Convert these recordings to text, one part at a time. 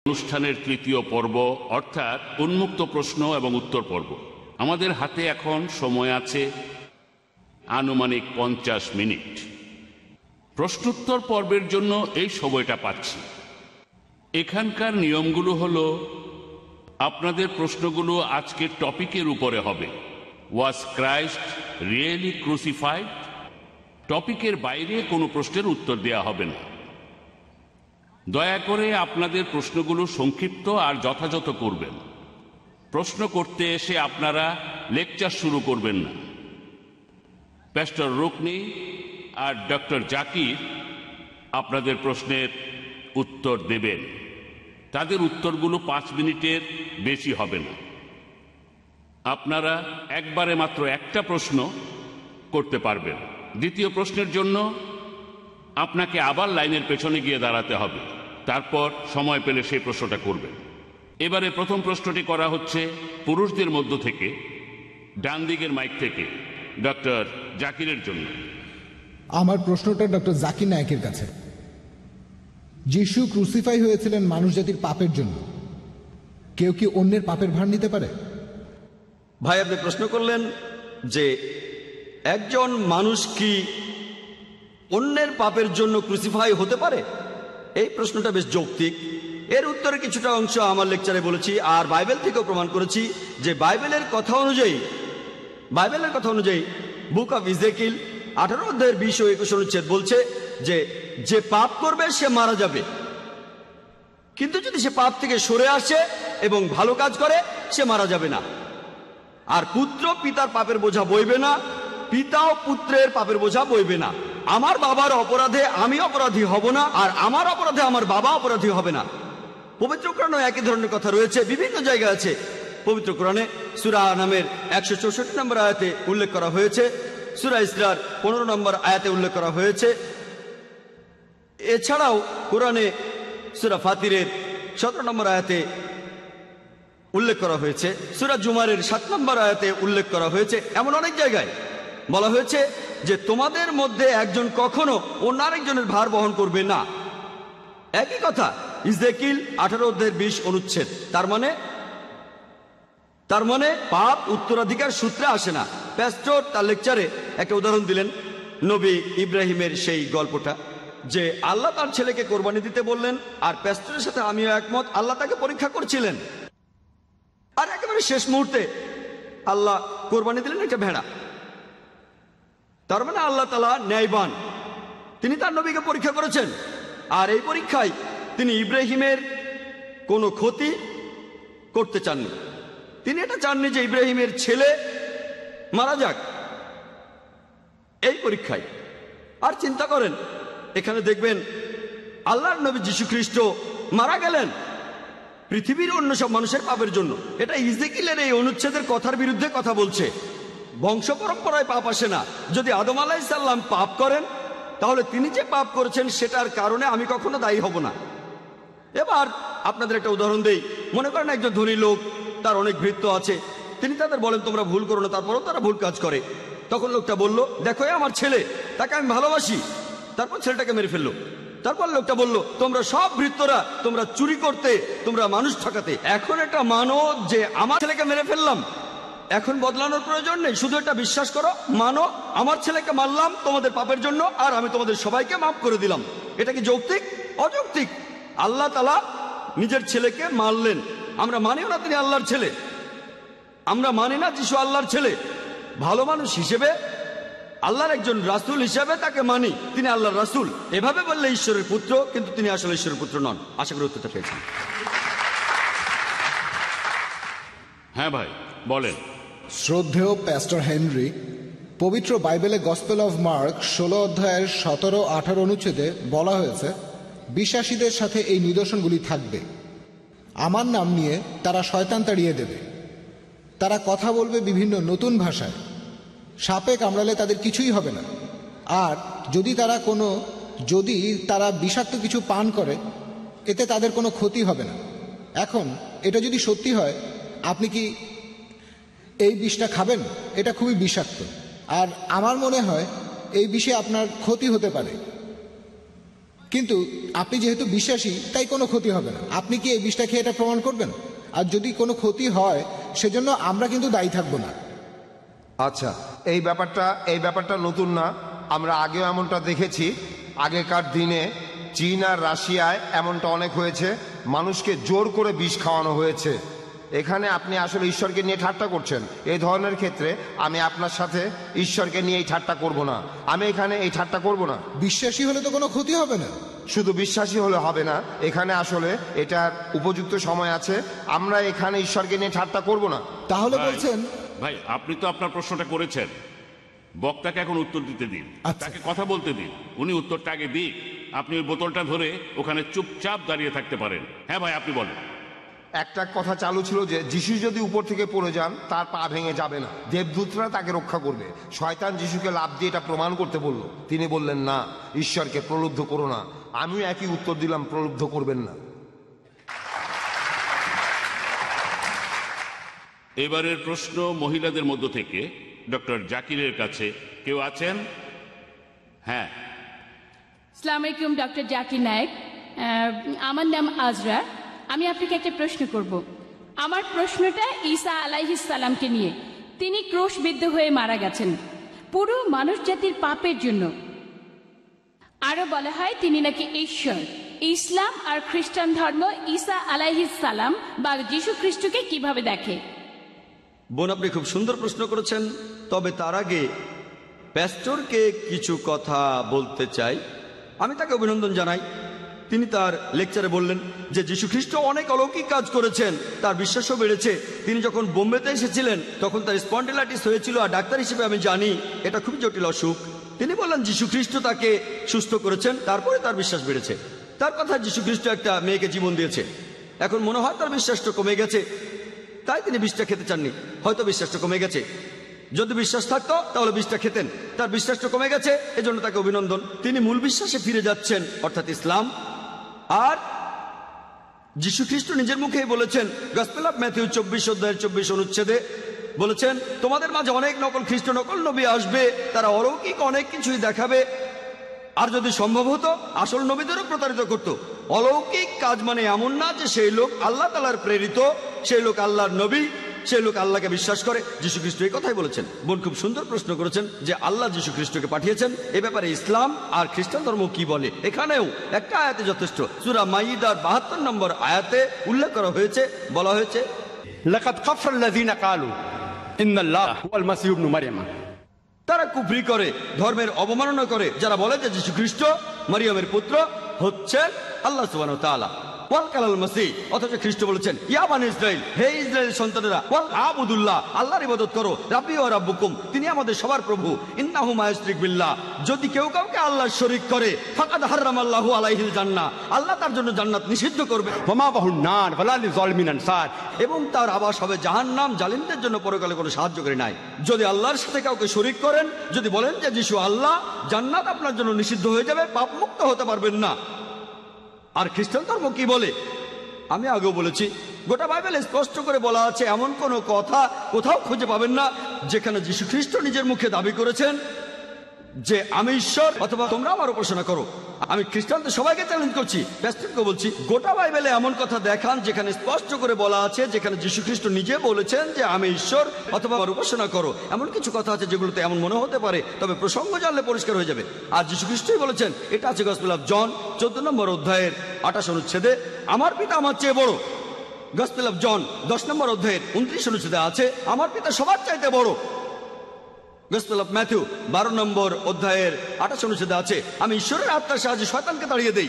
অনুষ্ঠানের তৃতীয় পর্ব অর্থাৎ উন্মুক্ত প্রশ্ন এবং উত্তর পর্ব। আমাদের হাতে এখন সময় আছে আনুমানিক 50 মিনিট। প্রশ্নোত্তর পর্বের জন্য এই সময়টা পাচ্ছি। এখানকার নিয়মগুলো হলো, আপনাদের প্রশ্নগুলো আজকের টপিকের উপরে হবে। ওয়াজ ক্রাইস্ট রিয়েলি ক্রুসিফাইড? টপিকের বাইরে কোনো প্রশ্নের উত্তর দেওয়া হবে না। দয়া করে আপনাদের প্রশ্নগুলো সংক্ষিপ্ত আর যথাযথ করবেন। প্রশ্ন করতে এসে আপনারা লেকচার শুরু করবেন না। প্যাস্টর রুকনি আর ডক্টর জাকির আপনাদের প্রশ্নের উত্তর দেবেন। তাদের উত্তরগুলো 5 মিনিটের বেশি হবে না। আপনারা একবারে মাত্র একটা প্রশ্ন করতে পারবেন। দ্বিতীয় প্রশ্নের জন্য আপনাকে আবার লাইনের পেছনে গিয়ে দাঁড়াতে হবে, তারপর সময় পেলে সেই প্রশ্নটা করবেন। এবারে প্রথম প্রশ্নটি করা হচ্ছে পুরুষদের মধ্য থেকে, ডান দিকের মাইক থেকে ডক্টর জাকিরের জন্য। আমার প্রশ্নটা ডক্টর জাকির নায়েকের কাছে। যিশু ক্রুসিফাই হয়েছিলেন মানুষ জাতির পাপের জন্য। কেউ কি অন্যের পাপের ভার নিতে পারে? ভাই, আপনি প্রশ্ন করলেন যে একজন মানুষ কি অন্যের পাপের জন্য ক্রুসিফাই হতে পারে। এই প্রশ্নটা বেশ যৌক্তিক। এর উত্তরে কিছুটা অংশ আমার লেকচারে বলেছি, আর বাইবেল থেকেও প্রমাণ করেছি যে বাইবেলের কথা অনুযায়ী বুক অফ ইজেকিল 18 অধ্যায়ের 20 ও 21 অনুচ্ছেদ বলছে যে যে পাপ করবে সে মারা যাবে, কিন্তু যদি সে পাপ থেকে সরে আসে এবং ভালো কাজ করে সে মারা যাবে না। আর পুত্র পিতার পাপের বোঝা বইবে না, পিতাও পুত্রের পাপের বোঝা বইবে না। আমার বাবার অপরাধে আমি অপরাধী হব না, আর আমার অপরাধে আমার বাবা অপরাধী হবে না। পবিত্র কোরআনে একই ধরনের কথা রয়েছে, বিভিন্ন জায়গায় আছে। পবিত্র কোরআনে সূরা নামের 164 নম্বর আয়াতে উল্লেখ করা হয়েছে, সূরা ইসরার 15 নম্বর আয়াতে উল্লেখ করা হয়েছে। এছাড়াও কোরআনে সূরা ফাতিরের 17 নম্বর আয়াতে উল্লেখ করা হয়েছে, সূরা জুমারের 7 নম্বর আয়াতে উল্লেখ করা হয়েছে। এমন অনেক জায়গায় বলা হয়েছে যে তোমাদের মধ্যে একজন কখনো অন্য আরেকজনের ভার বহন করবে না। একই কথা ইজেকিল 18 অধ্যায়ের 20 অনুচ্ছেদ। তার মানে পাপ উত্তরাধিকার সূত্রে আসে না। প্যাস্টর তার লেকচারে একটা উদাহরণ দিলেন, নবী ইব্রাহিমের সেই গল্পটা, যে আল্লাহ তার ছেলেকে কোরবানি দিতে বললেন, আর প্যাস্টরের সাথে আমিও একমত, আল্লাহ তাকে পরীক্ষা করছিলেন। আর একেবারে শেষ মুহূর্তে আল্লাহ কোরবানি দিলেন একটা ভেড়া। তার মানে আল্লাহ তাআলা ন্যায়বান, তিনি তার নবীকে পরীক্ষা করেছেন। আর এই পরীক্ষায় তিনি ইব্রাহিমের কোনো ক্ষতি করতে চাননি। তিনি এটা চাননি যে ইব্রাহিমের ছেলে মারা যাক এই পরীক্ষায়। আর চিন্তা করেন, এখানে দেখবেন আল্লাহর নবী যীশু খ্রিস্ট মারা গেলেন পৃথিবীর অন্য সব মানুষের পাপের জন্য। এটা ইজেকিলের এই অনুচ্ছেদের কথার বিরুদ্ধে কথা বলছে। বংশ পরম্পরায় পাপ আসে না। যদি আদম আলাইহিস সালাম পাপ করেন, তাহলে তিনি যে পাপ করেছেন সেটার কারণে আমি কখনো দায়ী হব না। এবার আপনাদের একটা উদাহরণ দেই। মনে করেন একজন ধনী লোক, তার অনেক ভৃত্য আছে, তিনি তাদের বলেন তোমরা ভুল করো না, তারপরও তারা ভুল কাজ করে। তখন লোকটা বলল, দেখো আমার ছেলে, তাকে আমি ভালোবাসি। তারপর ছেলেটাকে মেরে ফেললো। তারপর লোকটা বলল, তোমরা সব ভৃত্যরা তোমরা চুরি করতে, তোমরা মানুষ ঠকাতে। এখন এটা মানো যে আমার ছেলেকে মেরে ফেললাম, এখন বদলানোর প্রয়োজন নেই, শুধু এটা বিশ্বাস করো, মানো আমার ছেলেকে মারলাম তোমাদের পাপের জন্য, আর আমি তোমাদের সবাইকে মাফ করে দিলাম। এটা কি যৌক্তিক? অযৌক্তিক। আল্লাহ তাআলা নিজের ছেলেকে মারলেন। আমরা মানিও না তিনি আল্লাহর ছেলে, আমরা মানি না যিশু আল্লাহর ছেলে। ভালো মানুষ হিসেবে, আল্লাহর একজন রাসূল হিসেবে তাকে মানি, তিনি আল্লাহর রাসূল। এভাবে বললে ঈশ্বরের পুত্র, কিন্তু তিনি আসলে ঈশ্বরের পুত্র নন। আশা করি উত্তরটা পেয়েছেন। হ্যাঁ ভাই, বলেন। শ্রদ্ধেয় প্যাস্টর হেনরি, পবিত্র বাইবেলে গসপেল অফ মার্ক 16 অধ্যায়ের 17-18 অনুচ্ছেদে বলা হয়েছে, বিশ্বাসীদের সাথে এই নিদর্শনগুলি থাকবে। আমার নাম নিয়ে তারা শয়তান তাড়িয়ে দেবে, তারা কথা বলবে বিভিন্ন নতুন ভাষায়, সাপে কামড়ালে তাদের কিছুই হবে না, আর যদি তারা বিষাক্ত কিছু পান করে, এতে তাদের কোনো ক্ষতি হবে না। এখন এটা যদি সত্যি হয়, আপনি কি এই বিষটা খাবেন? এটা খুবই বিষাক্ত, আর আমার মনে হয় এই বিষে আপনার ক্ষতি হতে পারে। কিন্তু আপনি যেহেতু বিশ্বাসী তাই কোনো ক্ষতি হবে না। আপনি কি এই বিষটা খেয়ে এটা প্রমাণ করবেন? আর যদি কোনো ক্ষতি হয় সেজন্য আমরা কিন্তু দায়ী থাকবো না। আচ্ছা, এই ব্যাপারটা নতুন না, আমরা আগেও এমনটা দেখেছি। আগেকার দিনে চীন আর রাশিয়ায় এমনটা অনেক হয়েছে, মানুষকে জোর করে বিষ খাওয়ানো হয়েছে। এখানে আপনি আসলে ঈশ্বরকে নিয়ে ঠাট্টা করছেন। এই ধরনের ক্ষেত্রে আমি আপনার সাথে ঈশ্বরকে নিয়ে এই ঠাট্টা করব না। আমি এখানে এই ঠাট্টা করব না। বিশ্বাসী হলে তো কোনো ক্ষতি হবে না। শুধু বিশ্বাসী হলে হবে না, এখানে আসলে এটার উপযুক্ত সময় আছে। আমরা এখানে ঈশ্বরকে নিয়ে ঠাট্টা করব না। তাহলে ভাই, বলছেন ভাই আপনি তো আপনার প্রশ্নটা করেছেন, বক্তাকে এখন উত্তর দিতে দিন, আচ্ছা। তাকে কথা বলতে দিন, উনি উত্তরটা আগে দিক। আপনি ওই বোতলটা ধরে ওখানে চুপচাপ দাঁড়িয়ে থাকতে পারেন। হ্যাঁ ভাই, আপনি বলেন। একটা কথা চালু ছিল যে যিশু যদি উপর থেকে পড়ে যান তার পা ভেঙে যাবে না, দেবদূতরা তাকে রক্ষা করবে। শয়তান যিশুকে লাফ দিয়ে এটা প্রমাণ করতে বলল, তিনি বললেন না, ঈশ্বরকে প্রলুব্ধ করো না। আমিও একই উত্তর দিলাম, প্রলুব্ধ করবেন না। এবারের প্রশ্ন মহিলাদের মধ্য থেকে ডক্টর জাকিরের কাছে কেউ আছেন? হ্যাঁ। আসসালামু আলাইকুম, ডক্টর জাকির নায়েক। আমার নাম আজরা। আমি আপনাকে একটা প্রশ্ন করব। আমার প্রশ্নটা ঈসা আলাইহিস সালামকে নিয়ে। তিনি ক্রুশবিদ্ধ হয়ে মারা গেছেন পুরো মানুষ জাতির পাপের জন্য। আরো বলা হয় তিনি নাকি ঈশ্বর। ইসলাম আর খ্রিস্টান ধর্ম ঈসা আলাইহিস সালাম বা যীশু খ্রিস্টকে কিভাবে দেখে? বোন, আপনি খুব সুন্দর প্রশ্ন করেছেন। তবে তার আগে প্যাস্টরকে কিছু কথা বলতে চাই। আমি তাকে অভিনন্দন জানাই। তিনি তার লেকচারে বললেন যে যীশু খ্রিস্ট অনেক অলৌকিক কাজ করেছেন, তার বিশ্বাসও বেড়েছে। তিনি যখন বোম্বেতে এসেছিলেন তখন তার স্পন্ডিলাইটিস হয়েছিল, আর ডাক্তার হিসেবে আমি জানি এটা খুবই জটিল অসুখ। তিনি বললেন যীশু খ্রিস্ট তাকে সুস্থ করেছেন, তারপরে তার বিশ্বাস বেড়েছে। তার কথা যীশু খ্রিস্ট একটা মেয়েকে জীবন দিয়েছে। এখন মনে হয় তার বিশ্বাসটা কমে গেছে, তাই তিনি বিষটা খেতে চাননি। হয়তো বিশ্বাসটা কমে গেছে। যদি বিশ্বাস থাকতো তাহলে বিষটা খেতেন। তার বিশ্বাসটা কমে গেছে, এজন্য তাকে অভিনন্দন। তিনি মূল বিশ্বাসে ফিরে যাচ্ছেন, অর্থাৎ ইসলাম। আর যীশু খ্রিস্ট নিজের মুখেই বলেছেন, গসপেল অফ ম্যাথিউ 24 অধ্যায়ের 24 অনুচ্ছেদে বলেছেন, তোমাদের মাঝে অনেক নকল খ্রিস্ট, নকল নবী আসবে, তারা অলৌকিক অনেক কিছুই দেখাবে। আর যদি সম্ভব হতো আসল নবীদেরও প্রতারিত করত। অলৌকিক কাজ মানে এমন না যে সেই লোক আল্লাহ তাআলার প্রেরিত, সেই লোক আল্লাহর নবী, সেই লোক আল্লাহকে বিশ্বাস করে। যীশু খ্রিস্ট এই কথাই বলেছেন। বোন খুব সুন্দর প্রশ্ন করেছেন যে আল্লাহ যীশু খ্রিস্টকে পাঠিয়েছেন। এ ব্যাপারে ইসলাম আর খ্রিস্টান ধর্ম কি বলে? এখানেও একটা আয়াতে যথেষ্ট। সূরা মাইদার 72 নম্বর আয়াতে উল্লেখ করা হয়েছে, বলা হয়েছে, لقد كفر الذين قالوا إن الله هو المسيح ابن مريم। তারা কুফরি করে, ধর্মের অবমাননা করে, যারা বলে যে যীশু খ্রিস্ট মারিয়ামের পুত্র হচ্ছেন আল্লাহ সুবহানাহু ওয়া তাআলা। ওয়াল কালাল মাসিহ, অথচ খ্রিস্ট বলেছেন, ইয়া বানি ইসরাইল, হে ইসরায়েলের সন্তানেরা, ওয়াল আবুদুল্লাহ, আল্লাহর ইবাদত করো, রাব্বি ওয়া রাব্বুকুম, তিনি আমাদের সবার প্রভু, ইন্নাহু মা ইউশরিক বিল্লাহ, যদি কেউ কাউকে আল্লাহর শরীক করে, ফাকাদ হারামাল্লাহু আলাইহিল জান্নাহ, আল্লাহ তার জন্য জান্নাত নিষিদ্ধ করবে, ومأواه النار ولا للظالمين أنصار। এবং তার আবাস হবে জাহান্নাম, জালিমদের জন্য পরকালে কোনো সাহায্যকারী নাই। যদি আল্লাহর সাথে কাউকে শরীক করেন, যদি বলেন যে যিশু আল্লাহ, জান্নাত আপনার জন্য নিষিদ্ধ হয়ে যাবে, পাপ মুক্ত হতে পারবেন না। আর খ্রিস্টান ধর্ম কি বলে? আমি আগেও বলেছি, গোটা বাইবেলে স্পষ্ট করে বলা আছে, এমন কোনো কথা কোথাও খুঁজে পাবেন না যেখানে যীশু খ্রিস্ট নিজের মুখে দাবি করেছেন যে আমি ঈশ্বর অথবা তোমরা আমার উপাসনা করো। আমি খ্রিস্টানদের সবাইকে চ্যালেঞ্জ করছি, প্যাস্টরকে বলছি, গোটা বাইবেলে এমন কথা দেখান যেখানে স্পষ্ট করে বলা আছে, যেখানে যীশু খ্রিস্ট নিজে বলেছেন যে আমি ঈশ্বর অথবা আমার উপাসনা করো। এমন কিছু কথা আছে যেগুলোতে এমন মনে হতে পারে, তবে প্রসঙ্গ জানলে পরিষ্কার হয়ে যাবে। আর যীশু খ্রিস্টই বলেছেন, এটা আছে গসপেল অফ জন 14 নম্বর অধ্যায়ের 28 অনুচ্ছেদে, আমার পিতা আমার চেয়ে বড়। গসপেল অফ জন 10 নম্বর অধ্যায়ের 29 অনুচ্ছেদে আছে, আমার পিতা সবার চাইতে বড়। গসপেল অফ ম্যাথিউ 12 নম্বর অধ্যায়ের 28 অনুচ্ছেদে আছে, আমি ঈশ্বরের আত্মার সাহায্যে শয়তানকে তাড়িয়ে দেই।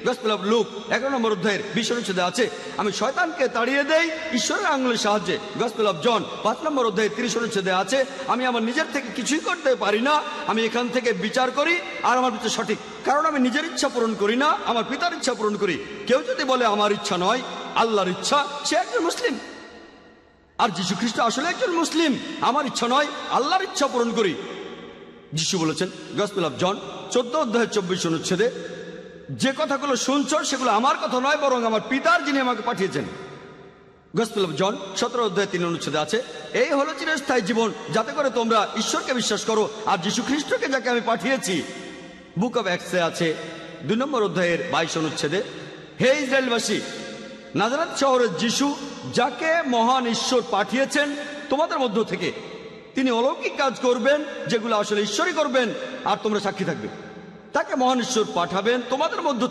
গসপেল অফ লুক 11 নম্বর অধ্যায়ের 20 অনুচ্ছেদে আছে, আমি শয়তানকে তাড়িয়ে দেই ঈশ্বরের আঙুলের সাহায্যে। গসপেল অফ জন 5 নম্বর অধ্যায়ের 30 অনুচ্ছেদে আছে, আমি আমার নিজের থেকে কিছুই করতে পারি না, আমি এখান থেকে বিচার করি, আর আমার বিচার সঠিক, কারণ আমি নিজের ইচ্ছা পূরণ করি না, আমার পিতার ইচ্ছা পূরণ করি। কেউ যদি বলে আমার ইচ্ছা নয়, আল্লাহর ইচ্ছা, সে একজন মুসলিম। আর যীশু খ্রিস্ট আসলে একজন মুসলিম, আমার ইচ্ছা নয়, আল্লাহর ইচ্ছা পূরণ করি। যীশু বলেছেন গসপেল অফ জন 14 অধ্যায়ের 24 অনুচ্ছেদে, যে কথাগুলো শুনছ সেগুলো আমার কথা নয়, বরং আমার পিতার যিনি আমাকে পাঠিয়েছেন। গসপেল অফ জন 17 অধ্যায় 3 অনুচ্ছেদে আছে, এই হলো চিরস্থায়ী জীবন, যাতে করে তোমরা ঈশ্বরকে বিশ্বাস করো আর যীশু খ্রিস্টকে যাকে আমি পাঠিয়েছি। বুক অফ অ্যাক্টসে আছে 2 নম্বর অধ্যায়ের 22 অনুচ্ছেদে, হে ইসরায়েলবাসী, নাজারেত শহরের যিশু, যাকে মহান ঈশ্বর পাঠিয়েছেন তোমাদের মধ্য থেকে, তিনি অলৌকিক কাজ করবেন যেগুলো আসলে ঈশ্বরই করবেন, আর তোমরা সাক্ষী থাকবে। তাকে মহান ঈশ্বর পাঠাবেন তোমাদের মধ্য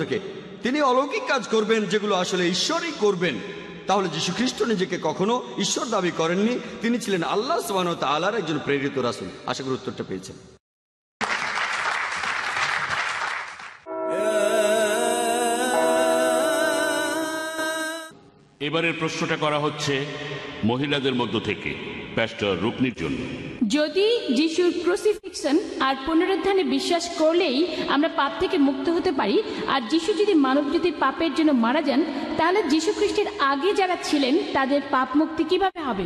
থেকে তিনি অলৌকিক কাজ করবেন যেগুলো আসলে ঈশ্বরই করবেন। তাহলে যীশু খ্রিস্ট নিজেকে কখনো ঈশ্বর দাবি করেননি, তিনি ছিলেন আল্লাহ সুবহানাহু ওয়া তাআলার একজন প্রেরিত রাসূল। আশা করি উত্তরটা পেয়েছেন। এবারের প্রশ্নটা করা হচ্ছে মহিলাদের মধ্য থেকে প্যাস্টর রুকনির জন্য। যদি যিশুর ক্রুসিফিকশন আর পুনরুত্থানে বিশ্বাস করলেই আমরা পাপ থেকে মুক্ত হতে পারি, আর যিশু যদি মানবজাতির পাপের জন্য মারা যান, তাহলে যিশু খ্রিস্টের আগে যারা ছিলেন তাদের পাপ মুক্তি কিভাবে হবে?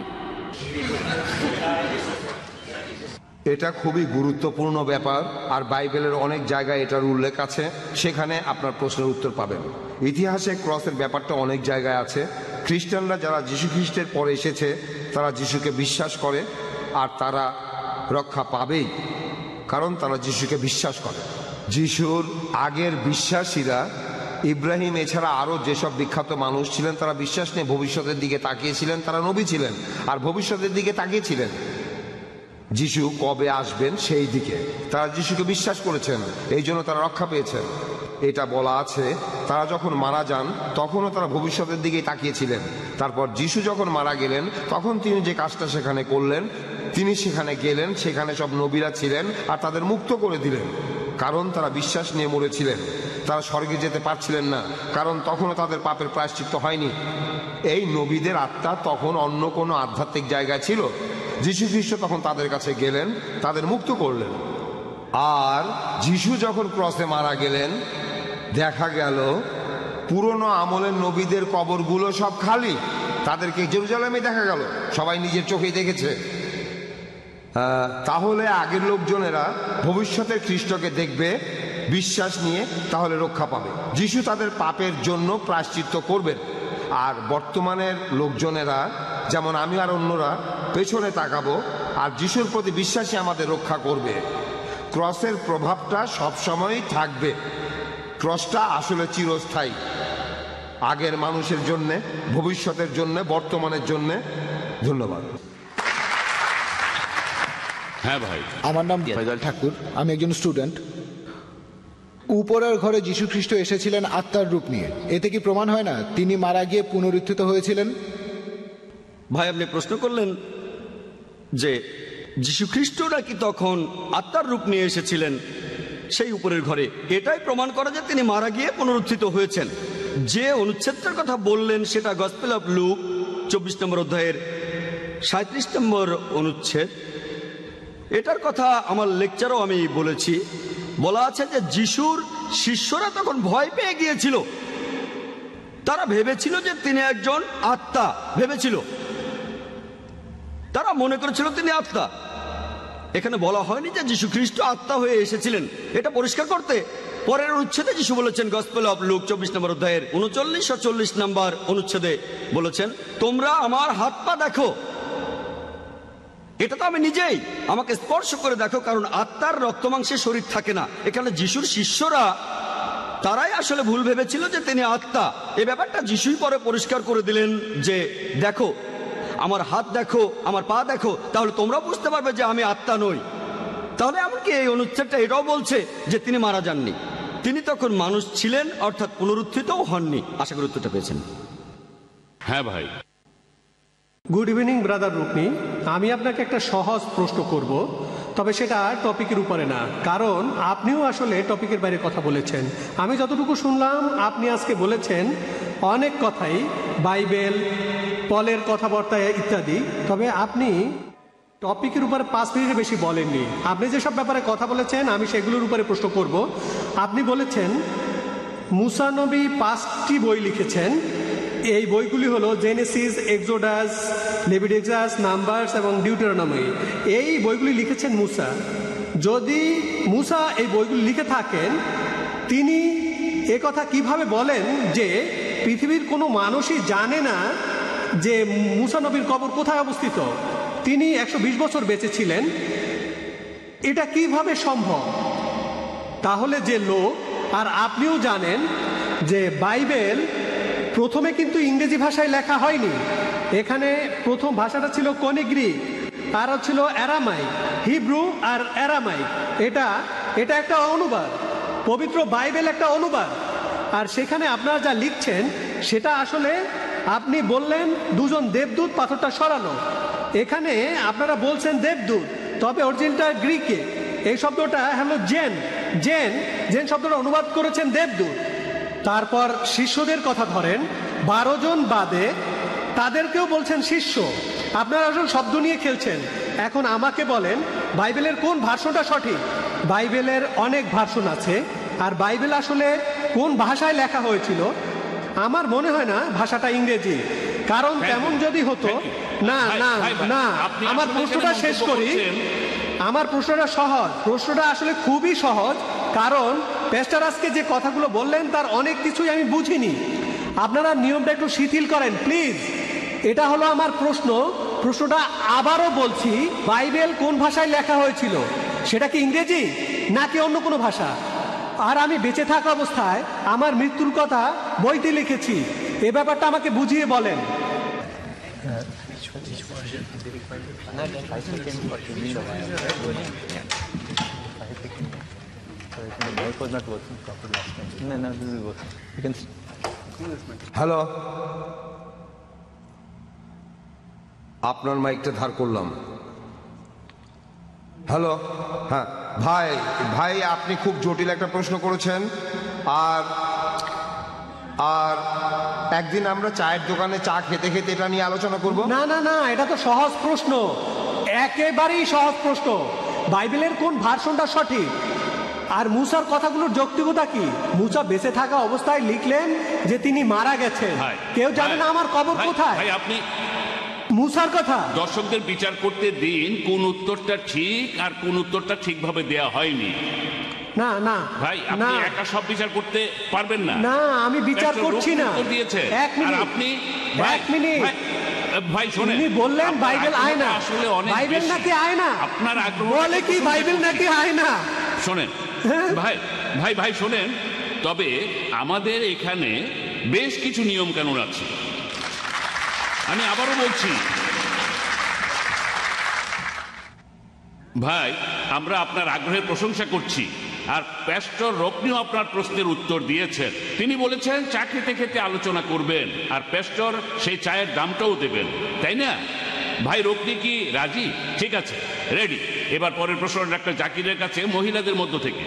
এটা খুবই গুরুত্বপূর্ণ ব্যাপার, আর বাইবেলের অনেক জায়গায় এটার উল্লেখ আছে, সেখানে আপনার প্রশ্নের উত্তর পাবেন। ইতিহাসে ক্রসের ব্যাপারটা অনেক জায়গায় আছে। খ্রিস্টানরা যারা যীশু খ্রিস্টের পরে এসেছে তারা যিশুকে বিশ্বাস করে, আর তারা রক্ষা পাবেই, কারণ তারা যিশুকে বিশ্বাস করে। যিশুর আগের বিশ্বাসীরা, ইব্রাহিম এছাড়া আরও যেসব বিখ্যাত মানুষ ছিলেন, তারা বিশ্বাস নিয়ে ভবিষ্যতের দিকে তাকিয়েছিলেন। তারা নবী ছিলেন আর ভবিষ্যতের দিকে তাকিয়েছিলেন যিশু কবে আসবেন সেই দিকে। তারা যিশুকে বিশ্বাস করেছেন, এই জন্য তারা রক্ষা পেয়েছেন। এটা বলা আছে, তারা যখন মারা যান তখনও তারা ভবিষ্যতের দিকেই তাকিয়েছিলেন। তারপর যিশু যখন মারা গেলেন তখন তিনি যে কাজটা সেখানে করলেন, তিনি সেখানে গেলেন, সেখানে সব নবীরা ছিলেন আর তাদের মুক্ত করে দিলেন, কারণ তারা বিশ্বাস নিয়ে মরেছিলেন। তারা স্বর্গে যেতে পারছিলেন না, কারণ তখনও তাদের পাপের প্রায়শ্চিত্ত হয়নি। এই নবীদের আত্মা তখন অন্য কোনো আধ্যাত্মিক জায়গায় ছিল। যিশু খ্রিস্ট তখন তাদের কাছে গেলেন, তাদের মুক্ত করলেন। আর যিশু যখন ক্রসে মারা গেলেন, দেখা গেল পুরনো আমলের নবীদের কবরগুলো সব খালি। তাদেরকে জেরুজালেমে দেখা গেল, সবাই নিজের চোখেই দেখেছে। তাহলে আগের লোকজনেরা ভবিষ্যতের খ্রিস্টকে দেখবে বিশ্বাস নিয়ে, তাহলে রক্ষা পাবে। যিশু তাদের পাপের জন্য প্রায়শ্চিত্ত করবেন। আর বর্তমানের লোকজনেরা, যেমন আমি আর অন্যরা, পেছনে তাকাবো, আর যিশুর প্রতি বিশ্বাসী আমাদের রক্ষা করবে। ক্রসের প্রভাবটা সবসময়ই থাকবে। ক্রসটা আসলে চিরস্থায়ী, আগের মানুষের জন্যে, ভবিষ্যতের জন্যে, বর্তমানের জন্যে। ধন্যবাদ। হ্যাঁ ভাই, আমার নাম ফয়জাল ঠাকুর, আমি একজন স্টুডেন্ট। উপরের ঘরে যীশু খ্রিস্ট এসেছিলেন আত্মার রূপ নিয়ে, এতে কি প্রমাণ হয় না তিনি মারা গিয়ে পুনরুত্থিত হয়েছিলেন? ভাই, আপনি প্রশ্ন করলেন যে যীশু খ্রিস্ট নাকি তখন আত্মার রূপ নিয়ে এসেছিলেন সেই উপরের ঘরে। এটাই প্রমাণ করা যে তিনি মারা গিয়ে পুনরুত্থিত হয়েছেন। যে অনুচ্ছেদটার কথা বললেন সেটা গসপেল অফ লুক 24 নম্বর অধ্যায়ের 37 নম্বর অনুচ্ছেদ। এটার কথা আমার লেকচারও আমি বলেছি। বলা আছে যে যিশুর শিষ্যরা তখন ভয় পেয়ে গিয়েছিল। তারা ভেবেছিল যে তিনি একজন আত্মা, তারা মনে করেছিল তিনি আত্মা। এখানে বলা হয়নি যে যীশু খ্রিস্ট আত্মা হয়ে এসেছিলেন, এটা পরিষ্কার করতে পরের অনুচ্ছেদে যিশু বলেছেন, গসপেল অফ লুক 24 নম্বর অধ্যায়ের 39 ও 40 নম্বর অনুচ্ছেদে বলেছেন, তোমরা আমার হাত পা দেখো, এটা তো আমি নিজেই, আমাকে স্পর্শ করে দেখো, কারণ আত্মার রক্তমাংসে শরীর থাকে না। এখানে যিশুর শিষ্যরা, তারাই আসলে ভুল ভেবেছিল যে তিনি আত্মা। এই ব্যাপারটা যিশুই পরে পরিষ্কার করে দিলেন যে দেখো, আমার হাত দেখো, আমার পা দেখো, তাহলে তোমরা বুঝতে পারবে যে আমি আত্মা নই। তাহলে এমনকি এই অনুচ্ছেদটা এটাও বলছে যে তিনি মারা যাননি, তিনি তখন মানুষ ছিলেন, অর্থাৎ পুনরুত্থিতও হননি। আশা করি উত্তরটা পেয়েছেন। হ্যাঁ ভাই। গুড ইভিনিং ব্রাদার রুকনি, আমি আপনাকে একটা সহজ প্রশ্ন করব, তবে সেটা টপিকের উপরে না, কারণ আপনিও আসলে টপিকের বাইরে কথা বলেছেন। আমি যতটুকু শুনলাম, আপনি আজকে বলেছেন অনেক কথাই, বাইবেল, পলের কথাবার্তা ইত্যাদি, তবে আপনি টপিকের উপরে 5 মিনিটের বেশি বলেননি। আপনি যেসব ব্যাপারে কথা বলেছেন আমি সেগুলোর উপরে প্রশ্ন করব। আপনি বলেছেন মুসা নবী 5টি বই লিখেছেন। এই বইগুলি হলো জেনেসিস, এক্সোডাস, লেভিটিকাস, নাম্বারস এবং ডিউটেরোনমি। এই বইগুলি লিখেছেন মুসা। যদি মুসা এই বইগুলি লিখে থাকেন, তিনি একথা কিভাবে বলেন যে পৃথিবীর কোনো মানুষই জানে না যে মুসা নবীর কবর কোথায় অবস্থিত? তিনি 120 বছর বেঁচে ছিলেন, এটা কিভাবে সম্ভব? তাহলে যে লোক আর আপনিও জানেন যে বাইবেল প্রথমে কিন্তু ইংরেজি ভাষায় লেখা হয়নি। এখানে প্রথম ভাষাটা ছিল কোনি গ্রিক, আর ছিল অ্যারামাইক, হিব্রু আর অ্যারামাইক। এটা একটা অনুবাদ, পবিত্র বাইবেল একটা অনুবাদ। আর সেখানে আপনারা যা লিখছেন সেটা আসলে আপনি বললেন দুজন দেবদূত পাথরটা সরানো, এখানে আপনারা বলছেন দেবদূত, তবে অরিজিনালটা গ্রিকে। এই শব্দটা হলো জেন জেন জেন শব্দটা অনুবাদ করেছেন দেবদূত। তারপর শিষ্যদের কথা ধরেন, 12 জন বাদে তাদেরকেও বলছেন শিষ্য। আপনারা আসলে শব্দ নিয়ে খেলছেন। এখন আমাকে বলেন বাইবেলের কোন ভার্সনটা সঠিক? বাইবেলের অনেক ভার্সন আছে, আর বাইবেল আসলে কোন ভাষায় লেখা হয়েছিল আমার মনে হয় না ভাষাটা ইংরেজি। কারণ তেমন যদি হতো, না না না, আমার প্রশ্নটা শেষ করি। আমার প্রশ্নটা সহজ, প্রশ্নটা আসলে খুবই সহজ। কারণ প্যাস্টর আজকে যে কথাগুলো বললেন তার অনেক কিছুই আমি বুঝিনি। আপনারা নিয়মটা একটু শিথিল করেন প্লিজ। এটা হলো আমার প্রশ্ন। প্রশ্নটা আবারও বলছি, বাইবেল কোন ভাষায় লেখা হয়েছিল? সেটা কি ইংরেজি নাকি অন্য কোনো ভাষা? আর আমি বেঁচে থাকা অবস্থায় আমার মৃত্যুর কথা বইতে লিখেছি, এ ব্যাপারটা আমাকে বুঝিয়ে বলেন। হ্যালো, আপনার মাইকটা ধার করলাম। হ্যালো, হ্যাঁ ভাই, ভাই আপনি খুব জটিল একটা প্রশ্ন করেছেন। আর আর একদিন আমরা চায়ের দোকানে চা খেতে খেতে এটা নিয়ে আলোচনা করব। না না না, এটা তো সহজ প্রশ্ন, একেবারেই সহজ প্রশ্ন। বাইবেলের কোন ভার্সনটা সঠিক? আর মুসার কথাগুলোর যৌক্তিকতা কি? মুসা বেঁচে থাকা অবস্থায় লিখলেন যে তিনি মারা গেছেন, কেউ জানে না আমার কবর কোথায়। ভাই আপনি মুসার কথা দর্শকদের বিচার করতে দিন, কোন উত্তরটা ঠিক আর কোন উত্তরটা ঠিকভাবে দেয়া হয়নি। না না ভাই আপনি একা সব বিচার করতে পারবেন না। না, আমি বিচার করছি না। এক মিনিট, আপনি এক মিনিট ভাই শোনেন, উনি বললেন বাইবেল আয়না। আসলে অনেক বাইবেল নাকি আয়না? আপনার আগ্রহ বলে কি বাইবেল নাকি আয়না? শোনেন ভাই ভাই ভাই শোনেন, তবে আমাদের এখানে বেশ কিছু নিয়ম কানুন আছে। আমি আবারও বলছি ভাই, আমরা আপনার আগ্রহের প্রশংসা করছি। আর প্যাস্টর রকনিও আপনার প্রশ্নের উত্তর দিয়েছেন। তিনি বলেছেন চা খেতে খেতে আলোচনা করবেন, আর প্যাস্টর সেই চায়ের দামটাও দেবেন, তাই না? ভাই রকনি কি রাজি? ঠিক আছে, রেডি। এবার পরের প্রশ্ন ডাক্তার জাকিরের কাছে, মহিলাদের মধ্য থেকে।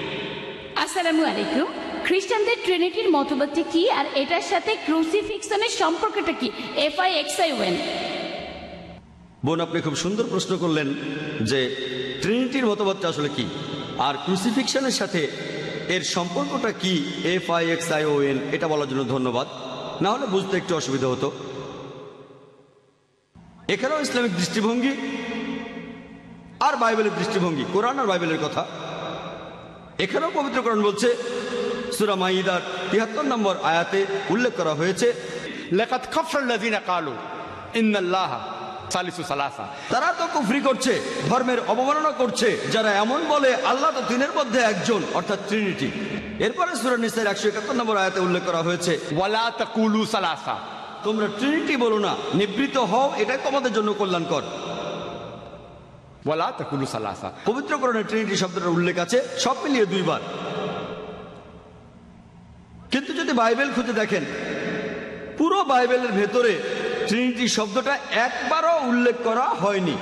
আসসালামু আলাইকুম। খ্রিস্টানদের ট্রিনিটির মতবাদটি কি, আর এটার সাথে ক্রুসিফিক্সনের সম্পর্কটা কি? FIXION। বোন, আপনি খুব সুন্দর প্রশ্ন করলেন যে ট্রিনিটির মতবাদটা আসলে কি, আর ক্রুসিফিক্সনের সাথে এর সম্পর্কটা কি, FIXION, এটা বলার জন্য ধন্যবাদ। না হলে বুঝতে একটু অসুবিধা হতো। এখানেও ইসলামিক দৃষ্টিভঙ্গি আর বাইবেলের দৃষ্টিভঙ্গি, কোরআন আর বাইবেলের কথা। এখানেও পবিত্র কোরআন বলছে, সূরা মাইদার ৭৩ নম্বর আয়াতে উল্লেখ করা হয়েছে, লাকাদ কাফারাল্লাযীনা ক্বালু ইন্নাল্লাহা সালিসু সালাসা। তারা তো কুফরি করছে, ধর্মের অবমাননা করছে যারা এমন বলে আল্লাহ তো তিনের মধ্যে একজন, অর্থাৎ ট্রিনিটি। এরপরে সূরা নিসার ১৭১ নম্বর আয়াতে উল্লেখ করা হয়েছে, ওয়ালা তাকুলু সালাসা, তোমরা ট্রিনিটি বলো না, নিবৃত্ত হও, এটাই তোমাদের জন্য কল্যাণকর। ওয়ালা তাকুলু সালাসা। পবিত্র কোরআনে ট্রিনিটি শব্দটার উল্লেখ আছে সব মিলিয়ে 2 বার। কিন্তু যদি বাইবেল খুঁজে দেখেন, পুরো বাইবেলের ভেতরে ট্রিনিটি শব্দটা একবারও উল্লেখ করা হয়নি।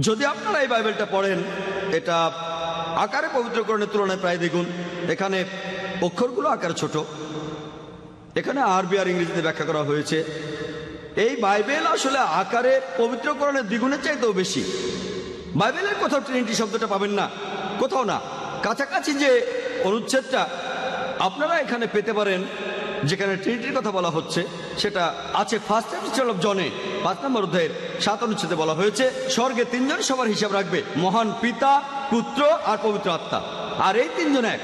যদি আপনারা এই বাইবেলটা পড়েন, এটা আকারে পবিত্র কোরআনের তুলনায় প্রায় দ্বিগুণ। এখানে অক্ষরগুলো আকারে ছোট, এখানে আরবি আর ইংরেজিতে ব্যাখ্যা করা হয়েছে। এই বাইবেল আসলে আকারে পবিত্র কোরআনের দ্বিগুণের চাইতেও বেশি। বাইবেলের কোথাও ট্রিনিটি শব্দটা পাবেন না, কোথাও না। কাছাকাছি যে অনুচ্ছেদটা আপনারা এখানে পেতে পারেন যেখানে ট্রিনিটির কথা বলা হচ্ছে, সেটা আছে ফার্স্ট এপিস্টল অফ জনে 5 নম্বর অধ্যায়ের 7 অনুচ্ছেদে বলা হয়েছে, স্বর্গে 3 জন সবার হিসাব রাখবে, মহান পিতা, পুত্র আর পবিত্র আত্মা। আর এই 3 জন এক।